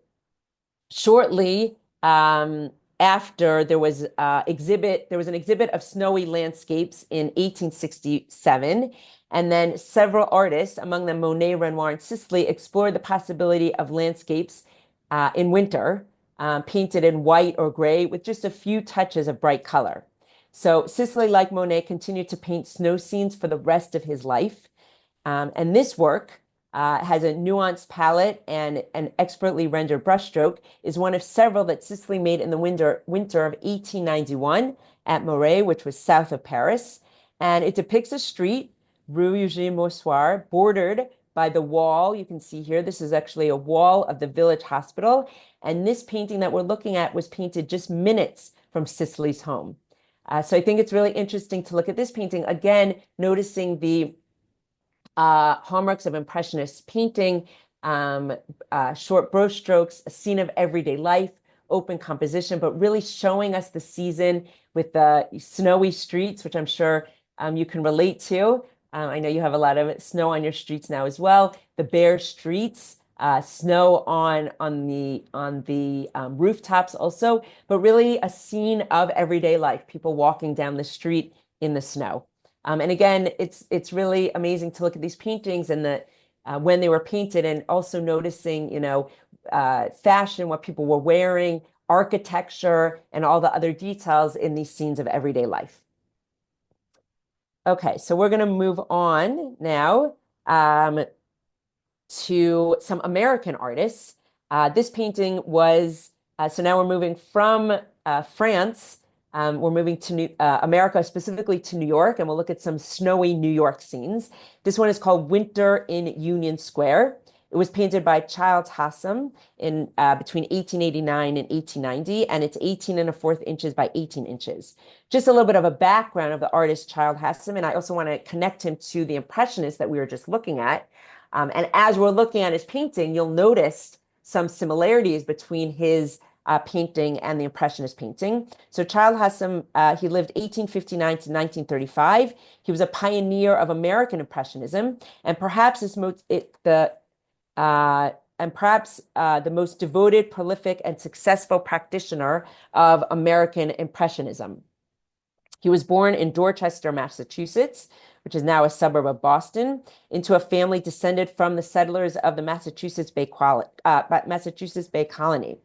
shortly after, there was an exhibit of snowy landscapes in 1867. And then several artists, among them Monet, Renoir, and Sisley, explored the possibility of landscapes in winter, painted in white or gray with just a few touches of bright color. So Sisley, like Monet, continued to paint snow scenes for the rest of his life. And this work has a nuanced palette and an expertly rendered brushstroke, is one of several that Sisley made in the winter of 1891 at Moret, which was south of Paris. And it depicts a street, Rue Eugène Moussoir, bordered by the wall. You can see here, this is actually a wall of the village hospital. And this painting that we're looking at was painted just minutes from Sisley's home. So I think it's really interesting to look at this painting, again, noticing the hallmarks of Impressionist painting, short brush strokes, a scene of everyday life, open composition, but really showing us the season with the snowy streets, which I'm sure you can relate to. I know you have a lot of snow on your streets now as well. The bare streets, snow on the rooftops also, but really a scene of everyday life, people walking down the street in the snow. And again, it's really amazing to look at these paintings and when they were painted, and also noticing, fashion, what people were wearing, architecture, and all the other details in these scenes of everyday life. Okay, so we're going to move on now to some American artists. This painting was, so now we're moving from France. We're moving to America, specifically to New York, and we'll look at some snowy New York scenes. This one is called Winter in Union Square. It was painted by Childe Hassam in between 1889 and 1890, and it's 18 1/4 inches by 18 inches. Just a little bit of a background of the artist Childe Hassam, and I also want to connect him to the Impressionists that we were just looking at. And as we're looking at his painting, you'll notice some similarities between his painting and the Impressionist painting. So Childe Hassam, he lived 1859 to 1935. He was a pioneer of American Impressionism, and perhaps the most devoted, prolific, and successful practitioner of American Impressionism. He was born in Dorchester, Massachusetts, which is now a suburb of Boston, into a family descended from the settlers of the Massachusetts Bay Colony.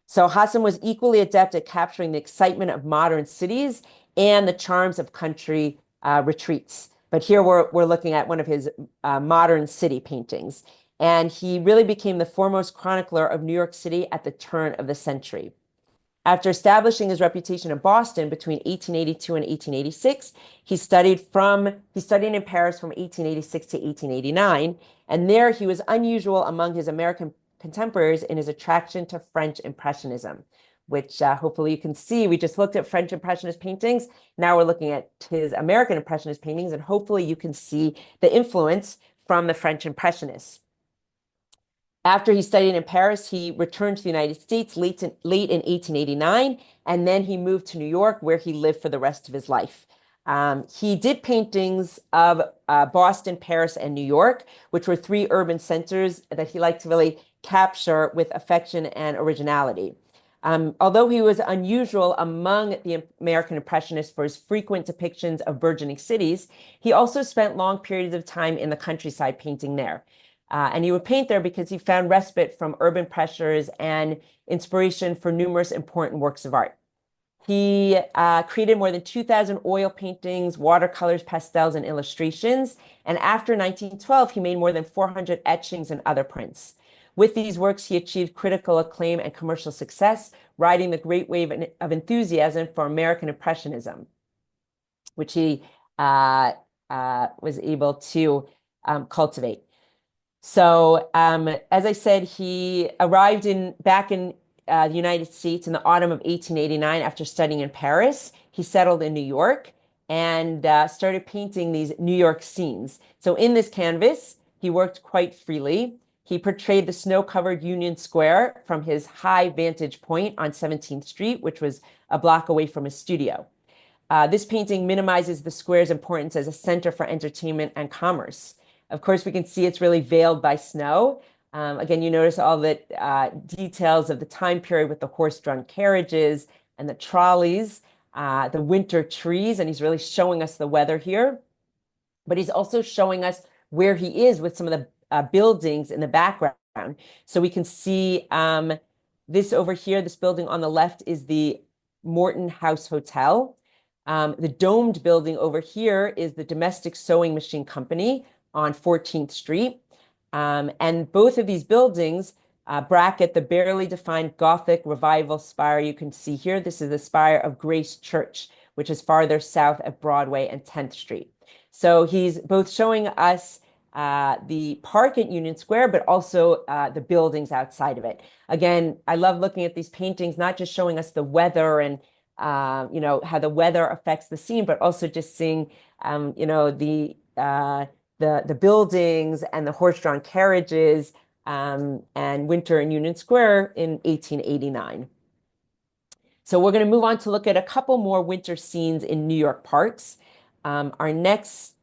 So Hassam was equally adept at capturing the excitement of modern cities and the charms of country retreats. But here we're looking at one of his modern city paintings. And he really became the foremost chronicler of New York City at the turn of the century. After establishing his reputation in Boston between 1882 and 1886, he studied in Paris from 1886 to 1889. And there he was unusual among his American contemporaries in his attraction to French Impressionism, which hopefully you can see. We just looked at French Impressionist paintings. Now we're looking at his American Impressionist paintings, and hopefully you can see the influence from the French Impressionists. After he studied in Paris, he returned to the United States late in 1889, and then he moved to New York, where he lived for the rest of his life. He did paintings of Boston, Paris, and New York, which were three urban centers that he liked to really capture with affection and originality. Although he was unusual among the American Impressionists for his frequent depictions of burgeoning cities, he also spent long periods of time in the countryside painting there. And he would paint there because he found respite from urban pressures and inspiration for numerous important works of art. He created more than 2,000 oil paintings, watercolors, pastels, and illustrations. And after 1912, he made more than 400 etchings and other prints. With these works, he achieved critical acclaim and commercial success, riding the great wave of enthusiasm for American Impressionism, which he was able to cultivate. So, as I said, he arrived back in the United States in the autumn of 1889 after studying in Paris. He settled in New York and started painting these New York scenes. So in this canvas, he worked quite freely. He portrayed the snow-covered Union Square from his high vantage point on 17th Street, which was a block away from his studio. This painting minimizes the square's importance as a center for entertainment and commerce. Of course, we can see it's really veiled by snow. Again, you notice all the details of the time period with the horse-drawn carriages and the trolleys, the winter trees, and he's really showing us the weather here. But he's also showing us where he is with some of the buildings in the background. So we can see this over here, this building on the left is the Morton House Hotel. The domed building over here is the Domestic Sewing Machine Company on 14th Street. And both of these buildings bracket the barely defined Gothic revival spire you can see here. This is the spire of Grace Church, which is farther south at Broadway and 10th Street. So he's both showing us the park at Union Square, but also the buildings outside of it. Again, I love looking at these paintings, not just showing us the weather and how the weather affects the scene, but also just seeing the buildings and the horse-drawn carriages and winter in Union Square in 1889. So we're going to move on to look at a couple more winter scenes in New York parks. Our next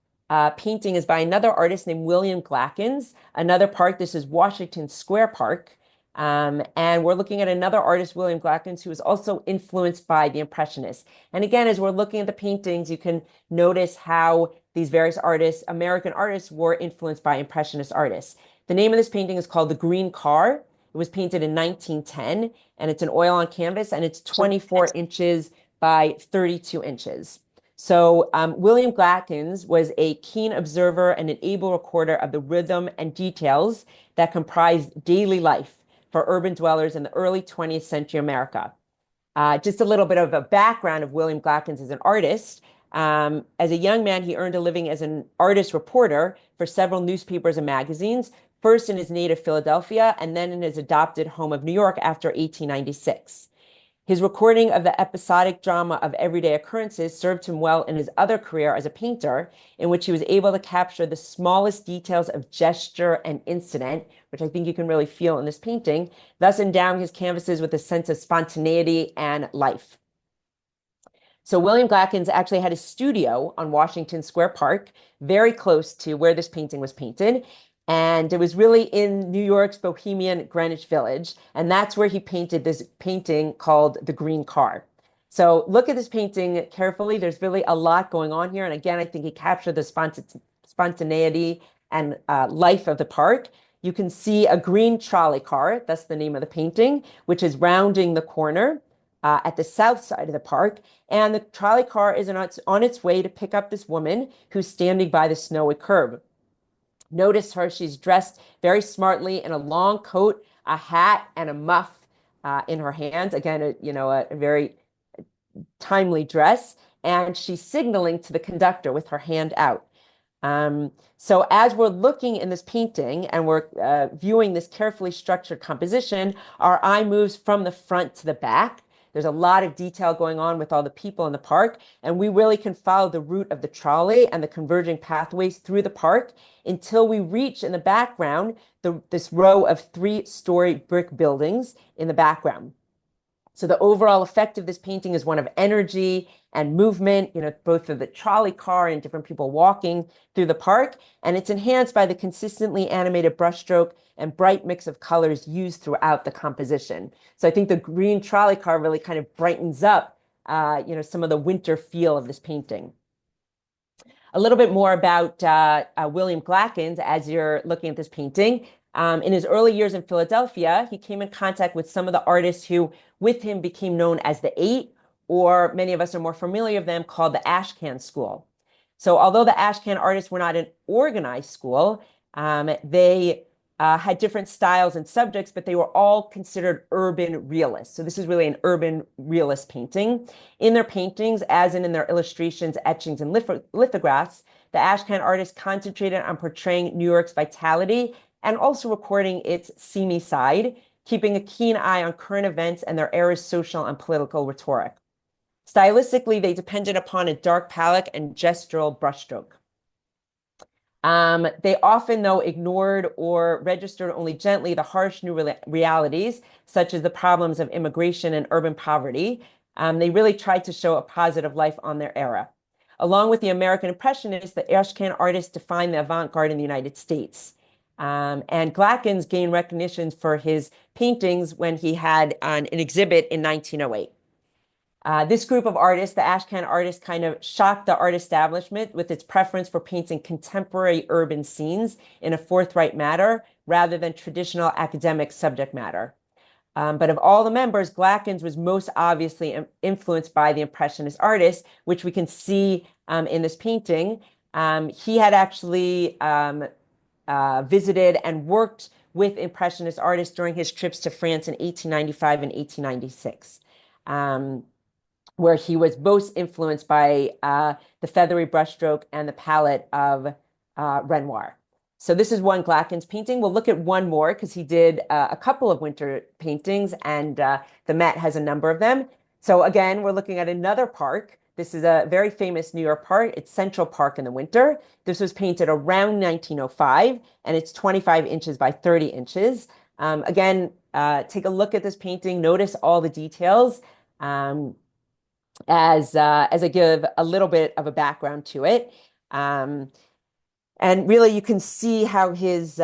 painting is by another artist named William Glackens, another park. This is Washington Square Park. And we're looking at another artist, William Glackens, who was also influenced by the Impressionists. And again, as we're looking at the paintings, you can notice how these various artists, American artists, were influenced by Impressionist artists. The name of this painting is called The Green Car. It was painted in 1910, and it's an oil on canvas, and it's 24 inches by 32 inches. So William Glackens was a keen observer and an able recorder of the rhythm and details that comprised daily life for urban dwellers in the early 20th century America. Just a little bit of a background of William Glackens as an artist. As a young man, he earned a living as an artist reporter for several newspapers and magazines, first in his native Philadelphia and then in his adopted home of New York after 1896. His recording of the episodic drama of everyday occurrences served him well in his other career as a painter, in which he was able to capture the smallest details of gesture and incident, which I think you can really feel in this painting, thus endowing his canvases with a sense of spontaneity and life. So William Glackens actually had a studio on Washington Square Park, very close to where this painting was painted. And it was really in New York's bohemian Greenwich Village. And that's where he painted this painting called The Green Car. So look at this painting carefully. There's really a lot going on here. And again, I think he captured the spontaneity and life of the park. You can see a green trolley car, that's the name of the painting, which is rounding the corner at the south side of the park. And the trolley car is on its way to pick up this woman who's standing by the snowy curb. Notice her, she's dressed very smartly in a long coat, a hat, and a muff in her hands. Again, a very timely dress. And she's signaling to the conductor with her hand out. So as we're looking in this painting and we're viewing this carefully structured composition, our eye moves from the front to the back. There's a lot of detail going on with all the people in the park, and we really can follow the route of the trolley and the converging pathways through the park until we reach in the background this row of 3-story brick buildings in the background. So the overall effect of this painting is one of energy and movement, both of the trolley car and different people walking through the park. And it's enhanced by the consistently animated brushstroke and bright mix of colors used throughout the composition. So I think the green trolley car really kind of brightens up, some of the winter feel of this painting. A little bit more about William Glackens as you're looking at this painting. In his early years in Philadelphia, he came in contact with some of the artists who, with him, became known as the Eight, or many of us are more familiar with them, called the Ashcan School. So although the Ashcan artists were not an organized school, they had different styles and subjects, but they were all considered urban realists. So this is really an urban realist painting. In their paintings, as in their illustrations, etchings, and lithographs, the Ashcan artists concentrated on portraying New York's vitality and also recording its seamy side, keeping a keen eye on current events and their era's social and political rhetoric. Stylistically, they depended upon a dark palette and gestural brushstroke. They often, though, ignored or registered only gently the harsh new realities, such as the problems of immigration and urban poverty. They really tried to show a positive life on their era. Along with the American Impressionists, the Ashcan artists defined the avant-garde in the United States. And Glackens gained recognition for his paintings when he had an exhibit in 1908. This group of artists, the Ashcan artists, kind of shocked the art establishment with its preference for painting contemporary urban scenes in a forthright manner rather than traditional academic subject matter. But of all the members, Glackens was most obviously influenced by the Impressionist artists, which we can see in this painting. He had actually visited and worked with Impressionist artists during his trips to France in 1895 and 1896. Where he was most influenced by the feathery brushstroke and the palette of Renoir. So this is one Glackens painting. We'll look at one more because he did a couple of winter paintings, and the Met has a number of them. So again, we're looking at another park. This is a very famous New York park. It's Central Park in the winter. This was painted around 1905, and it's 25 inches by 30 inches. Again, take a look at this painting. Notice all the details. As I give a little bit of a background to it. And really, you can see how his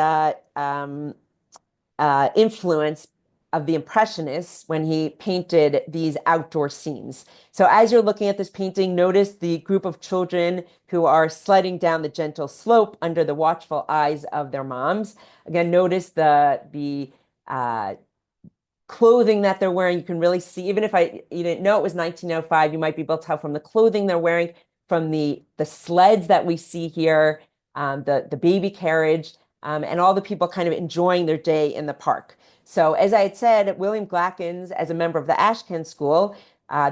influence of the Impressionists when he painted these outdoor scenes. So as you're looking at this painting, notice the group of children who are sledding down the gentle slope under the watchful eyes of their moms. Again, notice the clothing that they're wearing. You can really see, even if you didn't know it was 1905, you might be able to tell from the clothing they're wearing, from the sleds that we see here, the baby carriage, and all the people kind of enjoying their day in the park. So as I had said, William Glackens, as a member of the Ashcan School,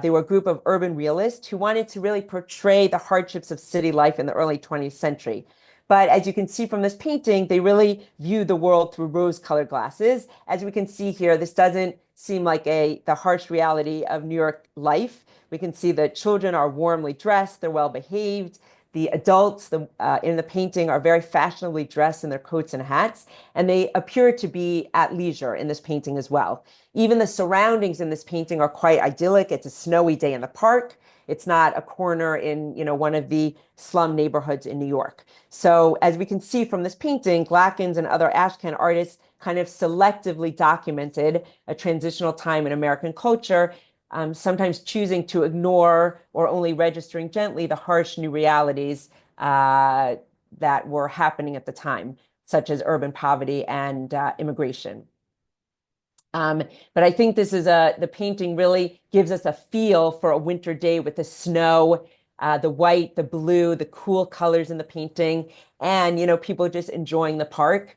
they were a group of urban realists who wanted to really portray the hardships of city life in the early 20th century. But as you can see from this painting, they really view the world through rose-colored glasses. As we can see here, this doesn't seem like the harsh reality of New York life. We can see the children are warmly dressed, they're well-behaved. The adults in the painting are very fashionably dressed in their coats and hats, and they appear to be at leisure in this painting as well. Even the surroundings in this painting are quite idyllic. It's a snowy day in the park. It's not a corner in, one of the slum neighborhoods in New York. So as we can see from this painting, Glackens and other Ashcan artists kind of selectively documented a transitional time in American culture, sometimes choosing to ignore or only registering gently the harsh new realities that were happening at the time, such as urban poverty and immigration. But I think this is the painting really gives us a feel for a winter day with the snow, the white, the blue, the cool colors in the painting, and, people just enjoying the park.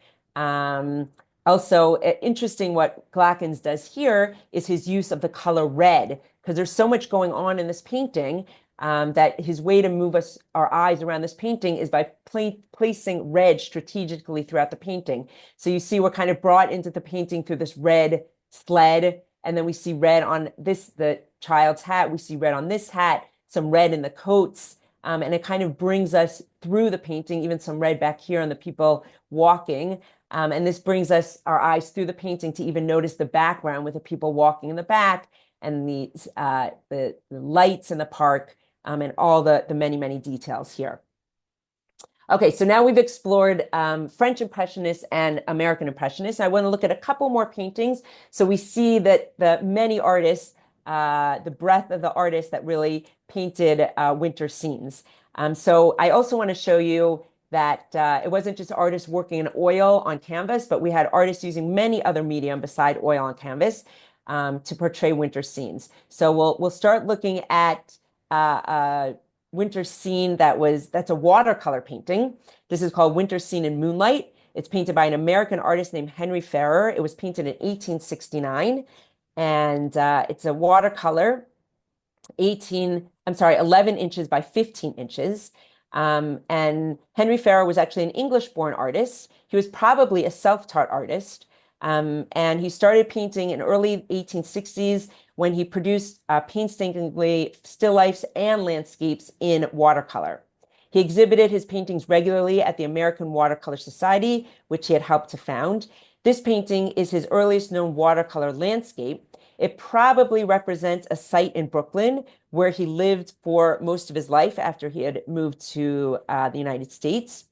Also, interesting what Glackens does here is his use of the color red, because there's so much going on in this painting that his way to move our eyes around this painting is by placing red strategically throughout the painting. So you see we're kind of brought into the painting through this red sled, and then we see red on the child's hat. We see red on this hat, some red in the coats, and it kind of brings us through the painting, even some red back here on the people walking. And this brings our eyes through the painting to even notice the background with the people walking in the back and the lights in the park, and all the many, many details here. Okay, so now we've explored French Impressionists and American Impressionists. I want to look at a couple more paintings so we see that the many artists, the breadth of the artists that really painted winter scenes. So I also want to show you that it wasn't just artists working in oil on canvas, but we had artists using many other medium beside oil on canvas to portray winter scenes. So we'll start looking at winter scene that's a watercolor painting. This is called Winter Scene in Moonlight. It's painted by an American artist named Henry Ferrer. It was painted in 1869, and it's a watercolor, 11 inches by 15 inches. And Henry Ferrer was actually an English-born artist. He was probably a self-taught artist. And he started painting in early 1860s when he produced painstakingly still lifes and landscapes in watercolor. He exhibited his paintings regularly at the American Watercolor Society, which he had helped to found. This painting is his earliest known watercolor landscape. It probably represents a site in Brooklyn where he lived for most of his life after he had moved to the United States.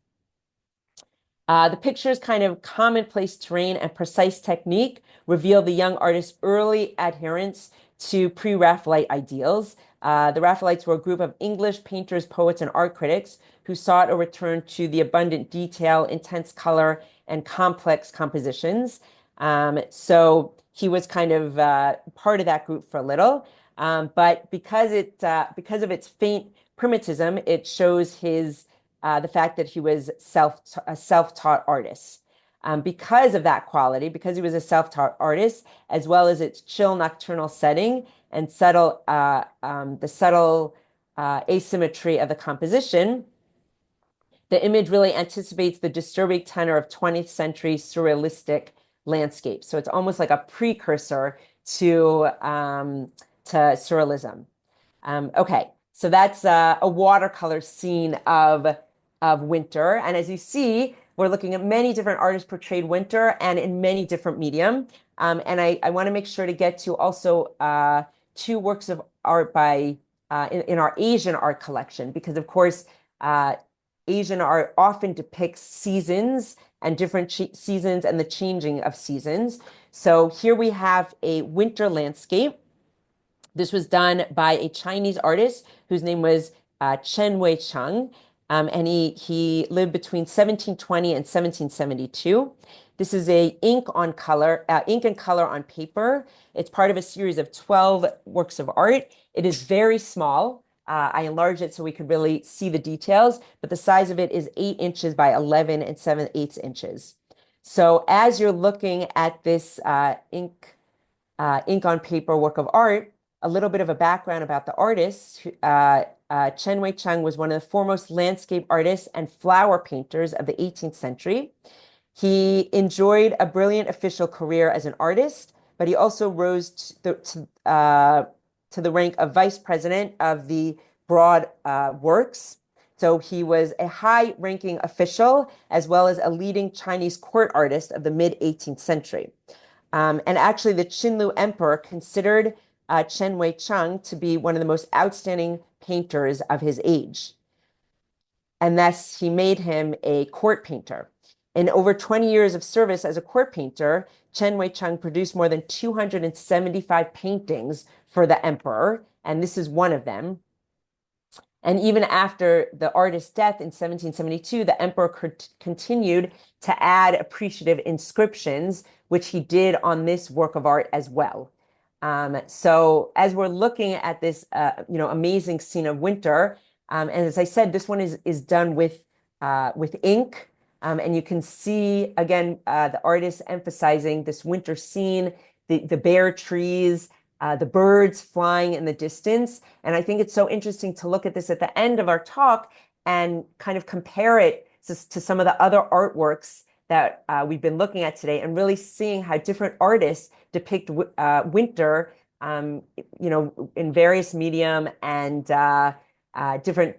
The picture's kind of commonplace terrain and precise technique reveal the young artist's early adherence to pre-Raphaelite ideals. The Raphaelites were a group of English painters, poets, and art critics who sought a return to the abundant detail, intense color, and complex compositions. So he was kind of part of that group for a little. But because of its faint primitivism, it shows the fact that he was a self-taught artist. Because of that quality, because he was a self-taught artist, as well as its chill nocturnal setting and the subtle asymmetry of the composition, the image really anticipates the disturbing tenor of 20th century surrealistic landscape. So it's almost like a precursor to surrealism. Okay, so that's a watercolor scene of winter. And as you see, we're looking at many different artists portrayed winter and in many different medium. And I want to make sure to get to also two works of art by in our Asian art collection, because of course, Asian art often depicts seasons and different seasons and the changing of seasons. So here we have a winter landscape. This was done by a Chinese artist whose name was Chen Wei-cheng, and he lived between 1720 and 1772. This is ink and color on paper. It's part of a series of 12 works of art. It is very small. I enlarged it so we could really see the details, but the size of it is 8 inches by 11 and 7/8 inches. So as you're looking at this ink on paper work of art, a little bit of a background about the artist. Chen Wei-cheng was one of the foremost landscape artists and flower painters of the 18th century. He enjoyed a brilliant official career as an artist, but he also rose to the rank of vice president of the Broad Works. So he was a high-ranking official as well as a leading Chinese court artist of the mid-18th century. And actually, the Qinlu Emperor considered Chen Wei-cheng to be one of the most outstanding painters of his age. And thus, he made him a court painter. In over 20 years of service as a court painter, Chen Wei-cheng produced more than 275 paintings for the emperor, and this is one of them. And even after the artist's death in 1772, the emperor continued to add appreciative inscriptions, which he did on this work of art as well. So as we're looking at this, amazing scene of winter, and as I said, this one is done with ink. And you can see, again, the artist emphasizing this winter scene, the bare trees, the birds flying in the distance. And I think it's so interesting to look at this at the end of our talk and kind of compare it to some of the other artworks that we've been looking at today, and really seeing how different artists depict winter, in various medium and different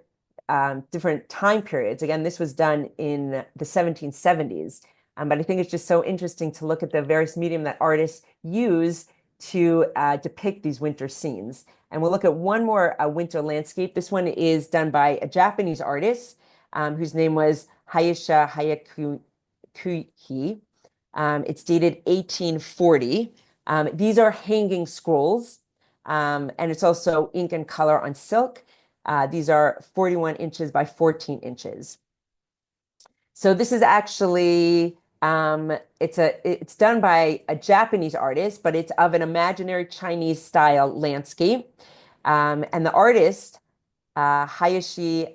time periods. Again, this was done in the 1770s, but I think it's just so interesting to look at the various medium that artists use to depict these winter scenes. And we'll look at one more winter landscape. This one is done by a Japanese artist whose name was Hayakuhi. It's dated 1840. These are hanging scrolls, and it's also ink and color on silk. These are 41 inches by 14 inches. So this is actually, it's done by a Japanese artist, but it's of an imaginary Chinese style landscape. And the artist, Hayakuhi,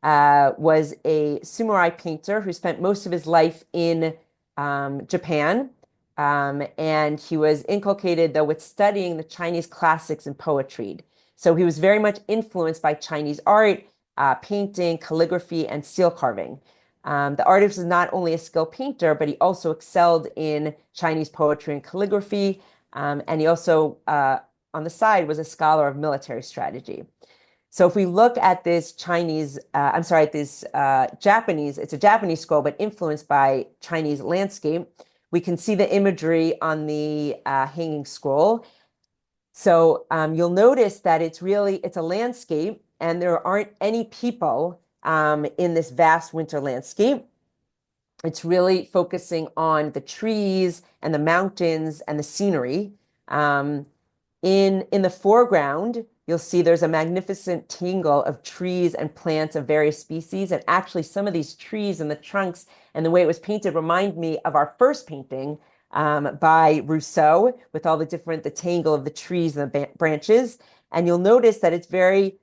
was a samurai painter who spent most of his life in Japan. And he was inculcated, though, with studying the Chinese classics and poetry. So he was very much influenced by Chinese art, painting, calligraphy, and steel carving. The artist was not only a skilled painter, but he also excelled in Chinese poetry and calligraphy. And he also, on the side, was a scholar of military strategy. So if we look at this Japanese, it's a Japanese scroll, but influenced by Chinese landscape, we can see the imagery on the hanging scroll. So you'll notice that it's a landscape, and there aren't any people in this vast winter landscape. It's really focusing on the trees and the mountains and the scenery. In the foreground, you'll see there's a magnificent tangle of trees and plants of various species. And actually, some of these trees and the trunks and the way it was painted remind me of our first painting by Rousseau, with all the tangle of the trees and the branches. And you'll notice that it's very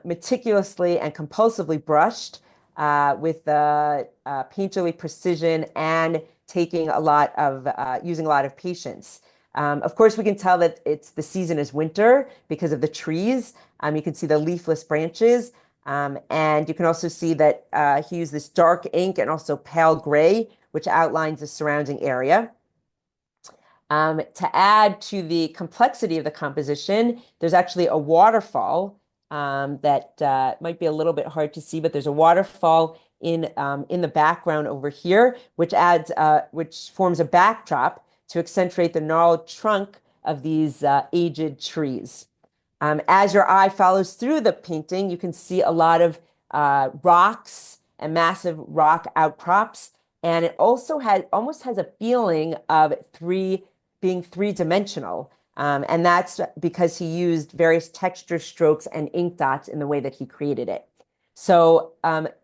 meticulously and compulsively brushed with painterly precision and using a lot of patience. Of course, we can tell that the season is winter because of the trees. You can see the leafless branches. And you can also see that he used this dark ink and also pale gray, which outlines the surrounding area. To add to the complexity of the composition, there's actually a waterfall that might be a little bit hard to see, but there's a waterfall in the background over here, which forms a backdrop to accentuate the gnarled trunk of these aged trees. As your eye follows through the painting, you can see a lot of rocks and massive rock outcrops, and it also almost has a feeling of being three-dimensional. And that's because he used various texture strokes and ink dots in the way that he created it. So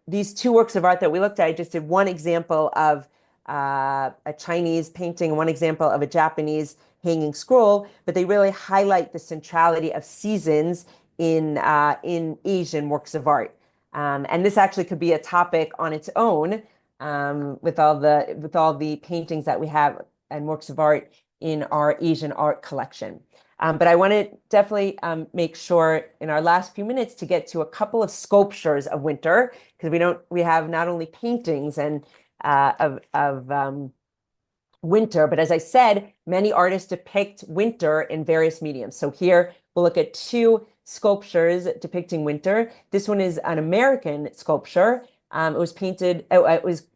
these two works of art that we looked at, I just did one example of a Chinese painting and one example of a Japanese hanging scroll, but they really highlight the centrality of seasons in Asian works of art. And this actually could be a topic on its own with all the paintings that we have and works of art in our Asian art collection. But I want to definitely make sure in our last few minutes to get to a couple of sculptures of winter, because we have not only paintings and of winter, but as I said, many artists depict winter in various mediums. So here we'll look at two sculptures depicting winter. This one is an American sculpture. It was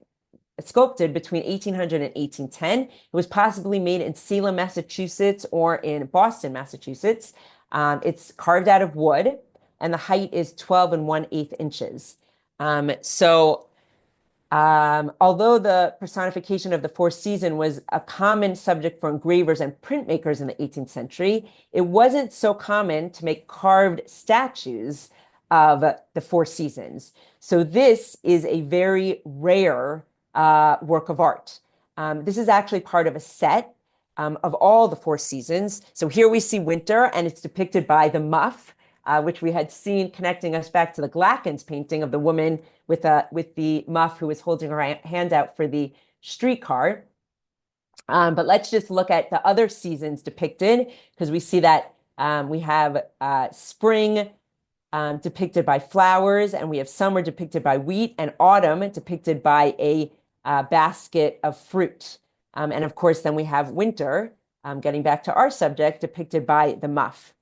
sculpted between 1800 and 1810. It was possibly made in Salem, Massachusetts, or in Boston, Massachusetts. It's carved out of wood, and the height is 12 1/8 inches. Although the personification of the four seasons was a common subject for engravers and printmakers in the 18th century, it wasn't so common to make carved statues of the four seasons. So this is a very rare work of art. This is actually part of a set of all the four seasons. So here we see winter, and it's depicted by the muff, which we had seen connecting us back to the Glackens painting of the woman with the muff who was holding her hand out for the streetcar. But let's just look at the other seasons depicted, because we see that we have spring depicted by flowers, and we have summer depicted by wheat, and autumn depicted by a basket of fruit. And of course, then we have winter, getting back to our subject, depicted by the muff.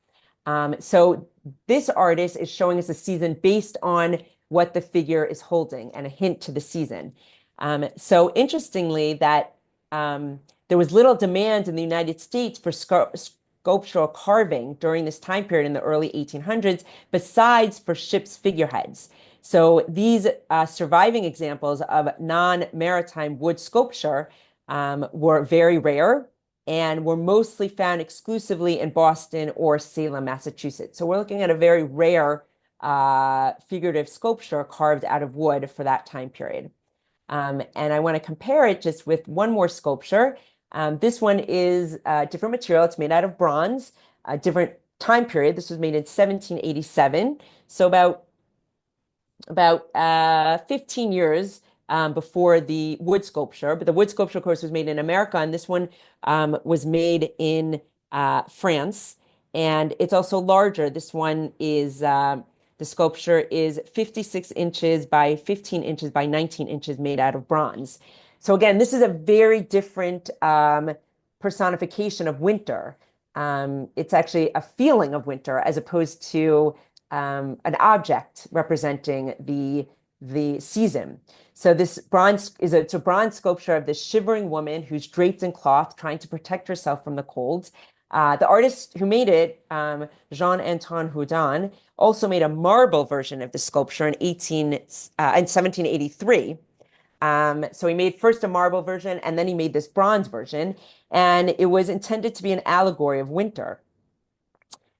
So this artist is showing us a season based on what the figure is holding and a hint to the season. So interestingly, that there was little demand in the United States for sculptural carving during this time period in the early 1800s, besides for ships' figureheads. So these surviving examples of non-maritime wood sculpture were very rare and were mostly found exclusively in Boston or Salem, Massachusetts. So we're looking at a very rare figurative sculpture carved out of wood for that time period. And I want to compare it just with one more sculpture. This one is a different material. It's made out of bronze, a different time period. This was made in 1787. So about 15 years before the wood sculpture. But the wood sculpture, of course, was made in America, and this one was made in France. And it's also larger. This one is, the sculpture is 56 inches by 15 inches by 19 inches, made out of bronze. So again, this is a very different personification of winter. It's actually a feeling of winter as opposed to an object representing the season. So this bronze it's a bronze sculpture of this shivering woman who's draped in cloth, trying to protect herself from the cold. The artist who made it, Jean-Antoine Houdon, also made a marble version of the sculpture in 1783. So he made first a marble version, and then he made this bronze version, and it was intended to be an allegory of winter.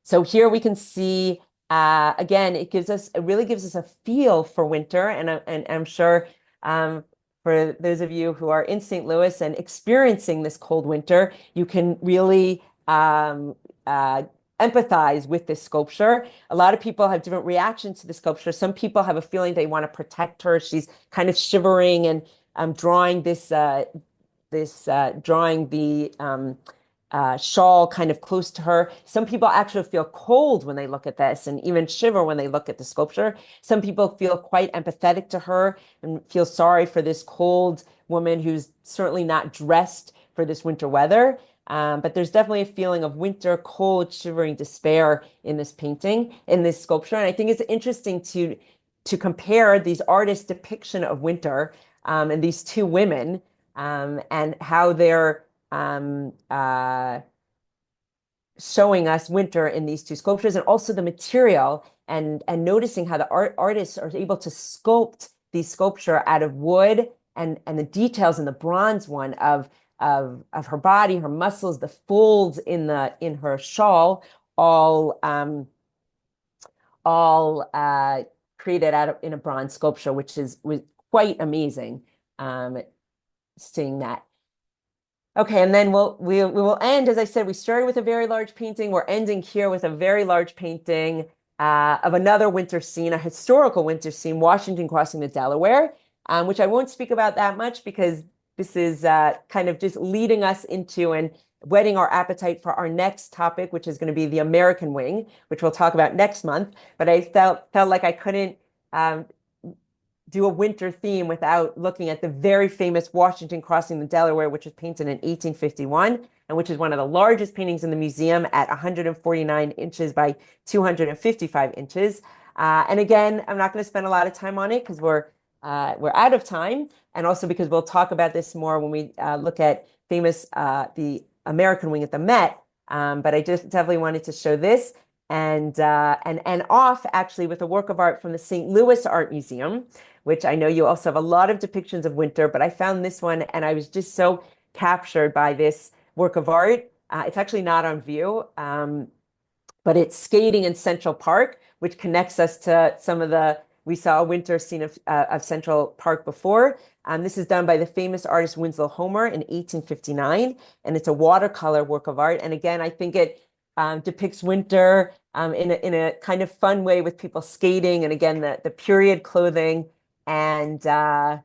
So here we can see, again, it really gives us a feel for winter, and I'm sure for those of you who are in St. Louis and experiencing this cold winter, you can really empathize with this sculpture. A lot of people have different reactions to the sculpture. Some people have a feeling they want to protect her. She's kind of shivering and drawing drawing the shawl kind of close to her. Some people actually feel cold when they look at this and even shiver when they look at the sculpture. Some people feel quite empathetic to her and feel sorry for this cold woman who's certainly not dressed for this winter weather. But there's definitely a feeling of winter, cold, shivering despair in this painting, in this sculpture. And I think it's interesting to compare these artists' depiction of winter and these two women and how they're showing us winter in these two sculptures, and also the material, and noticing how the artists are able to sculpt these sculpture out of wood, and the details in the bronze one of her body, her muscles, the folds in her shawl, all created in a bronze sculpture, which was quite amazing seeing that. Okay, and then we will end, as I said, we started with a very large painting. We're ending here with a very large painting of another winter scene, a historical winter scene, Washington crossing the Delaware, which I won't speak about that much because this is kind of just leading us into and whetting our appetite for our next topic, which is going to be the American wing, which we'll talk about next month. But I felt like I couldn't do a winter theme without looking at the very famous Washington crossing the Delaware, which was painted in 1851, and which is one of the largest paintings in the museum at 149 inches by 255 inches. And again, I'm not going to spend a lot of time on it because we're out of time, and also because we'll talk about this more when we look at the American wing at the Met. But I just definitely wanted to show this and off actually with a work of art from the St. Louis Art Museum, which I know you also have a lot of depictions of winter, but I found this one and I was just so captured by this work of art. It's actually not on view, but it's skating in Central Park, which connects us to we saw a winter scene of Central Park before. This is done by the famous artist Winslow Homer in 1859, and it's a watercolor work of art. And again, I think it depicts winter in a kind of fun way with people skating, and again, the period clothing and the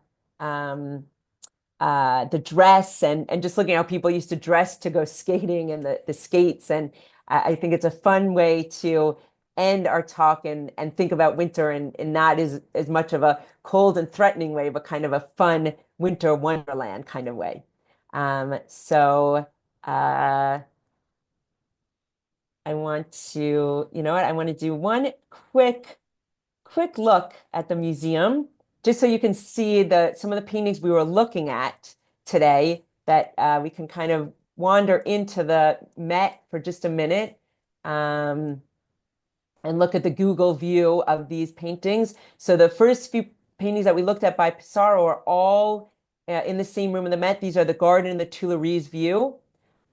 dress and just looking at how people used to dress to go skating and the skates. And I think it's a fun way to end our talk and think about winter and not as much of a cold and threatening way, but kind of a fun winter wonderland kind of way. So I want to, I want to do one quick look at the museum, just so you can see some of the paintings we were looking at today that we can kind of wander into the Met for just a minute and look at the Google view of these paintings. So the first few paintings that we looked at by Pissarro are all in the same room in the Met. These are the Garden and the Tuileries view,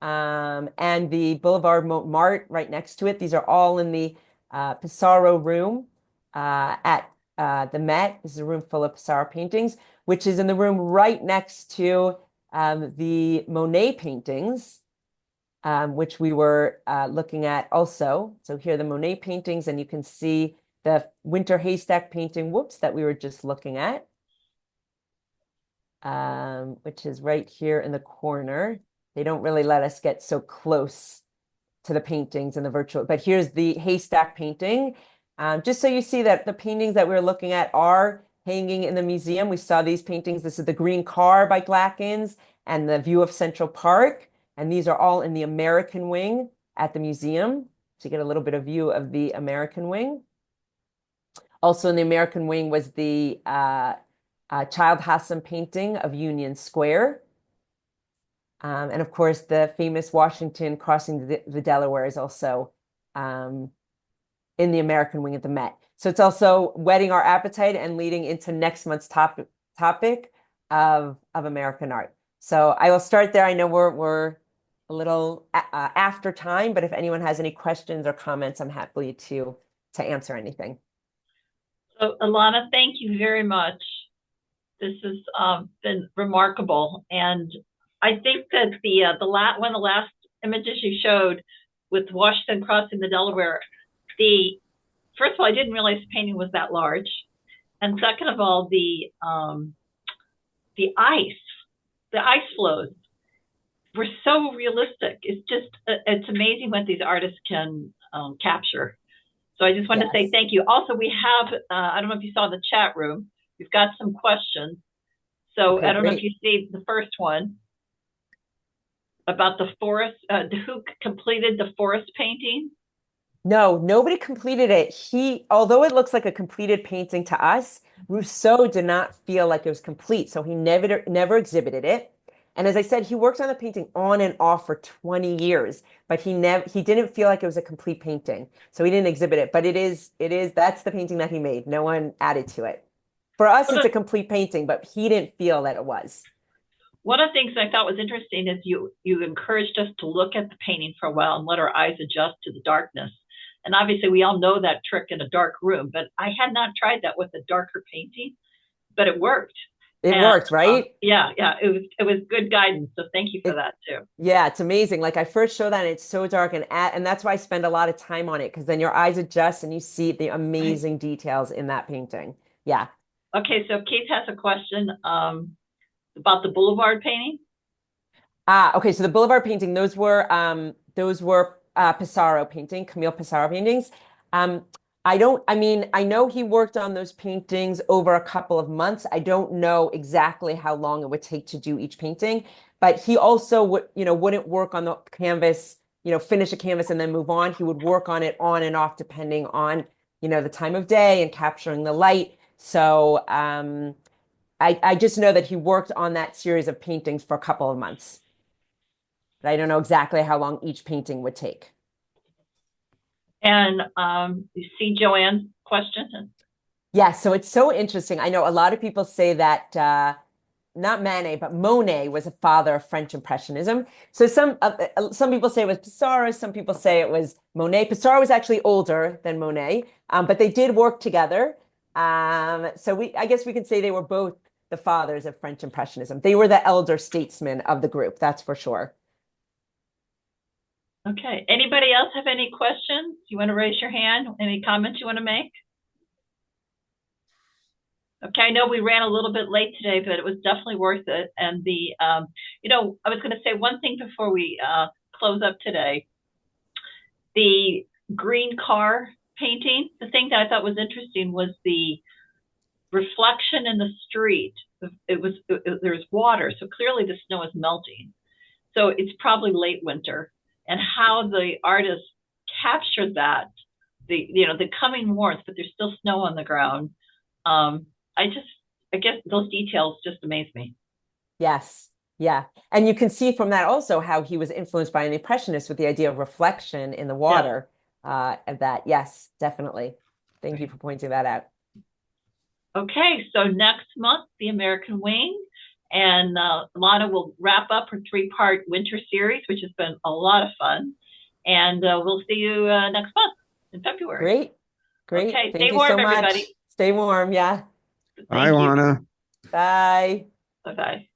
and the Boulevard Montmartre right next to it. These are all in the Pissarro room at the Met. This is a room full of Pissarro paintings, which is in the room right next to the Monet paintings, which we were looking at also. So here are the Monet paintings, and you can see the winter haystack painting, that we were just looking at, which is right here in the corner. They don't really let us get so close to the paintings in the virtual, but here's the haystack painting. Just so you see that the paintings that we're looking at are hanging in the museum. We saw these paintings. This is the Green Car by Glackens and the View of Central Park. And these are all in the American wing at the museum to get a little bit of view of the American wing. Also in the American wing was the Child Hassan painting of Union Square. And of course, the famous Washington crossing the Delaware is also in the American wing at the Met. So it's also whetting our appetite and leading into next month's topic of American art. So I will start there. I know we're a little after time, but if anyone has any questions or comments, I'm happy to answer anything. So Elana, thank you very much. This has been remarkable, and I think that one of the last images you showed with Washington crossing the Delaware, first of all, I didn't realize the painting was that large, and second of all, the ice flows were so realistic. It's amazing what these artists can capture. So I just wanted to say thank you. Also, we have, I don't know if you saw the chat room, we've got some questions. So okay, I don't know if you see the first one about the forest, who completed the forest painting? No, nobody completed it. Although it looks like a completed painting to us, Rousseau did not feel like it was complete. So he never exhibited it. And as I said, he worked on the painting on and off for 20 years, but he didn't feel like it was a complete painting. So he didn't exhibit it, but that's the painting that he made. No one added to it. For us, it's a complete painting, but he didn't feel that it was. One of the things I thought was interesting is you encouraged us to look at the painting for a while and let our eyes adjust to the darkness. And obviously we all know that trick in a dark room, but I had not tried that with a darker painting, but it worked. It worked, right? Yeah. It was good guidance. So thank you for that too. Yeah, it's amazing. Like I first showed that and it's so dark, and that's why I spend a lot of time on it, because then your eyes adjust and you see the amazing details in that painting. Yeah. Okay, so Keith has a question about the Boulevard painting. Okay, so the Boulevard painting, those were Pissarro painting, Camille Pissarro paintings. I know he worked on those paintings over a couple of months. I don't know exactly how long it would take to do each painting, but he also wouldn't work on the canvas, finish a canvas and then move on. He would work on it on and off depending on, the time of day and capturing the light. So I just know that he worked on that series of paintings for a couple of months. But I don't know exactly how long each painting would take. And you see Joanne's question? Yeah, so it's so interesting. I know a lot of people say that not Manet, but Monet was a father of French Impressionism. So some people say it was Pissarro, some people say it was Monet. Pissarro was actually older than Monet, but they did work together. So I guess we can say they were both the fathers of French Impressionism. They were the elder statesmen of the group, that's for sure. Okay. Anybody else have any questions? You want to raise your hand? Any comments you want to make? Okay, I know we ran a little bit late today, but it was definitely worth it. And I was going to say one thing before we close up today. The green car painting, the thing that I thought was interesting was the reflection in the street. There's water, so clearly the snow is melting. So it's probably late winter. And how the artist captured that, the coming warmth, but there's still snow on the ground. I guess those details just amaze me. Yes. Yeah. And you can see from that also how he was influenced by an impressionist with the idea of reflection in the water. And that, yes, definitely. Thank you for pointing that out. Okay, so next month, the American Wing, and Lana will wrap up her 3-part winter series, which has been a lot of fun. And we'll see you next month in February. Great. Great. Okay, Thank stay you so warm, much. everybody. Stay warm. Yeah. Bye, Thank you. Lana. Bye. Bye-bye.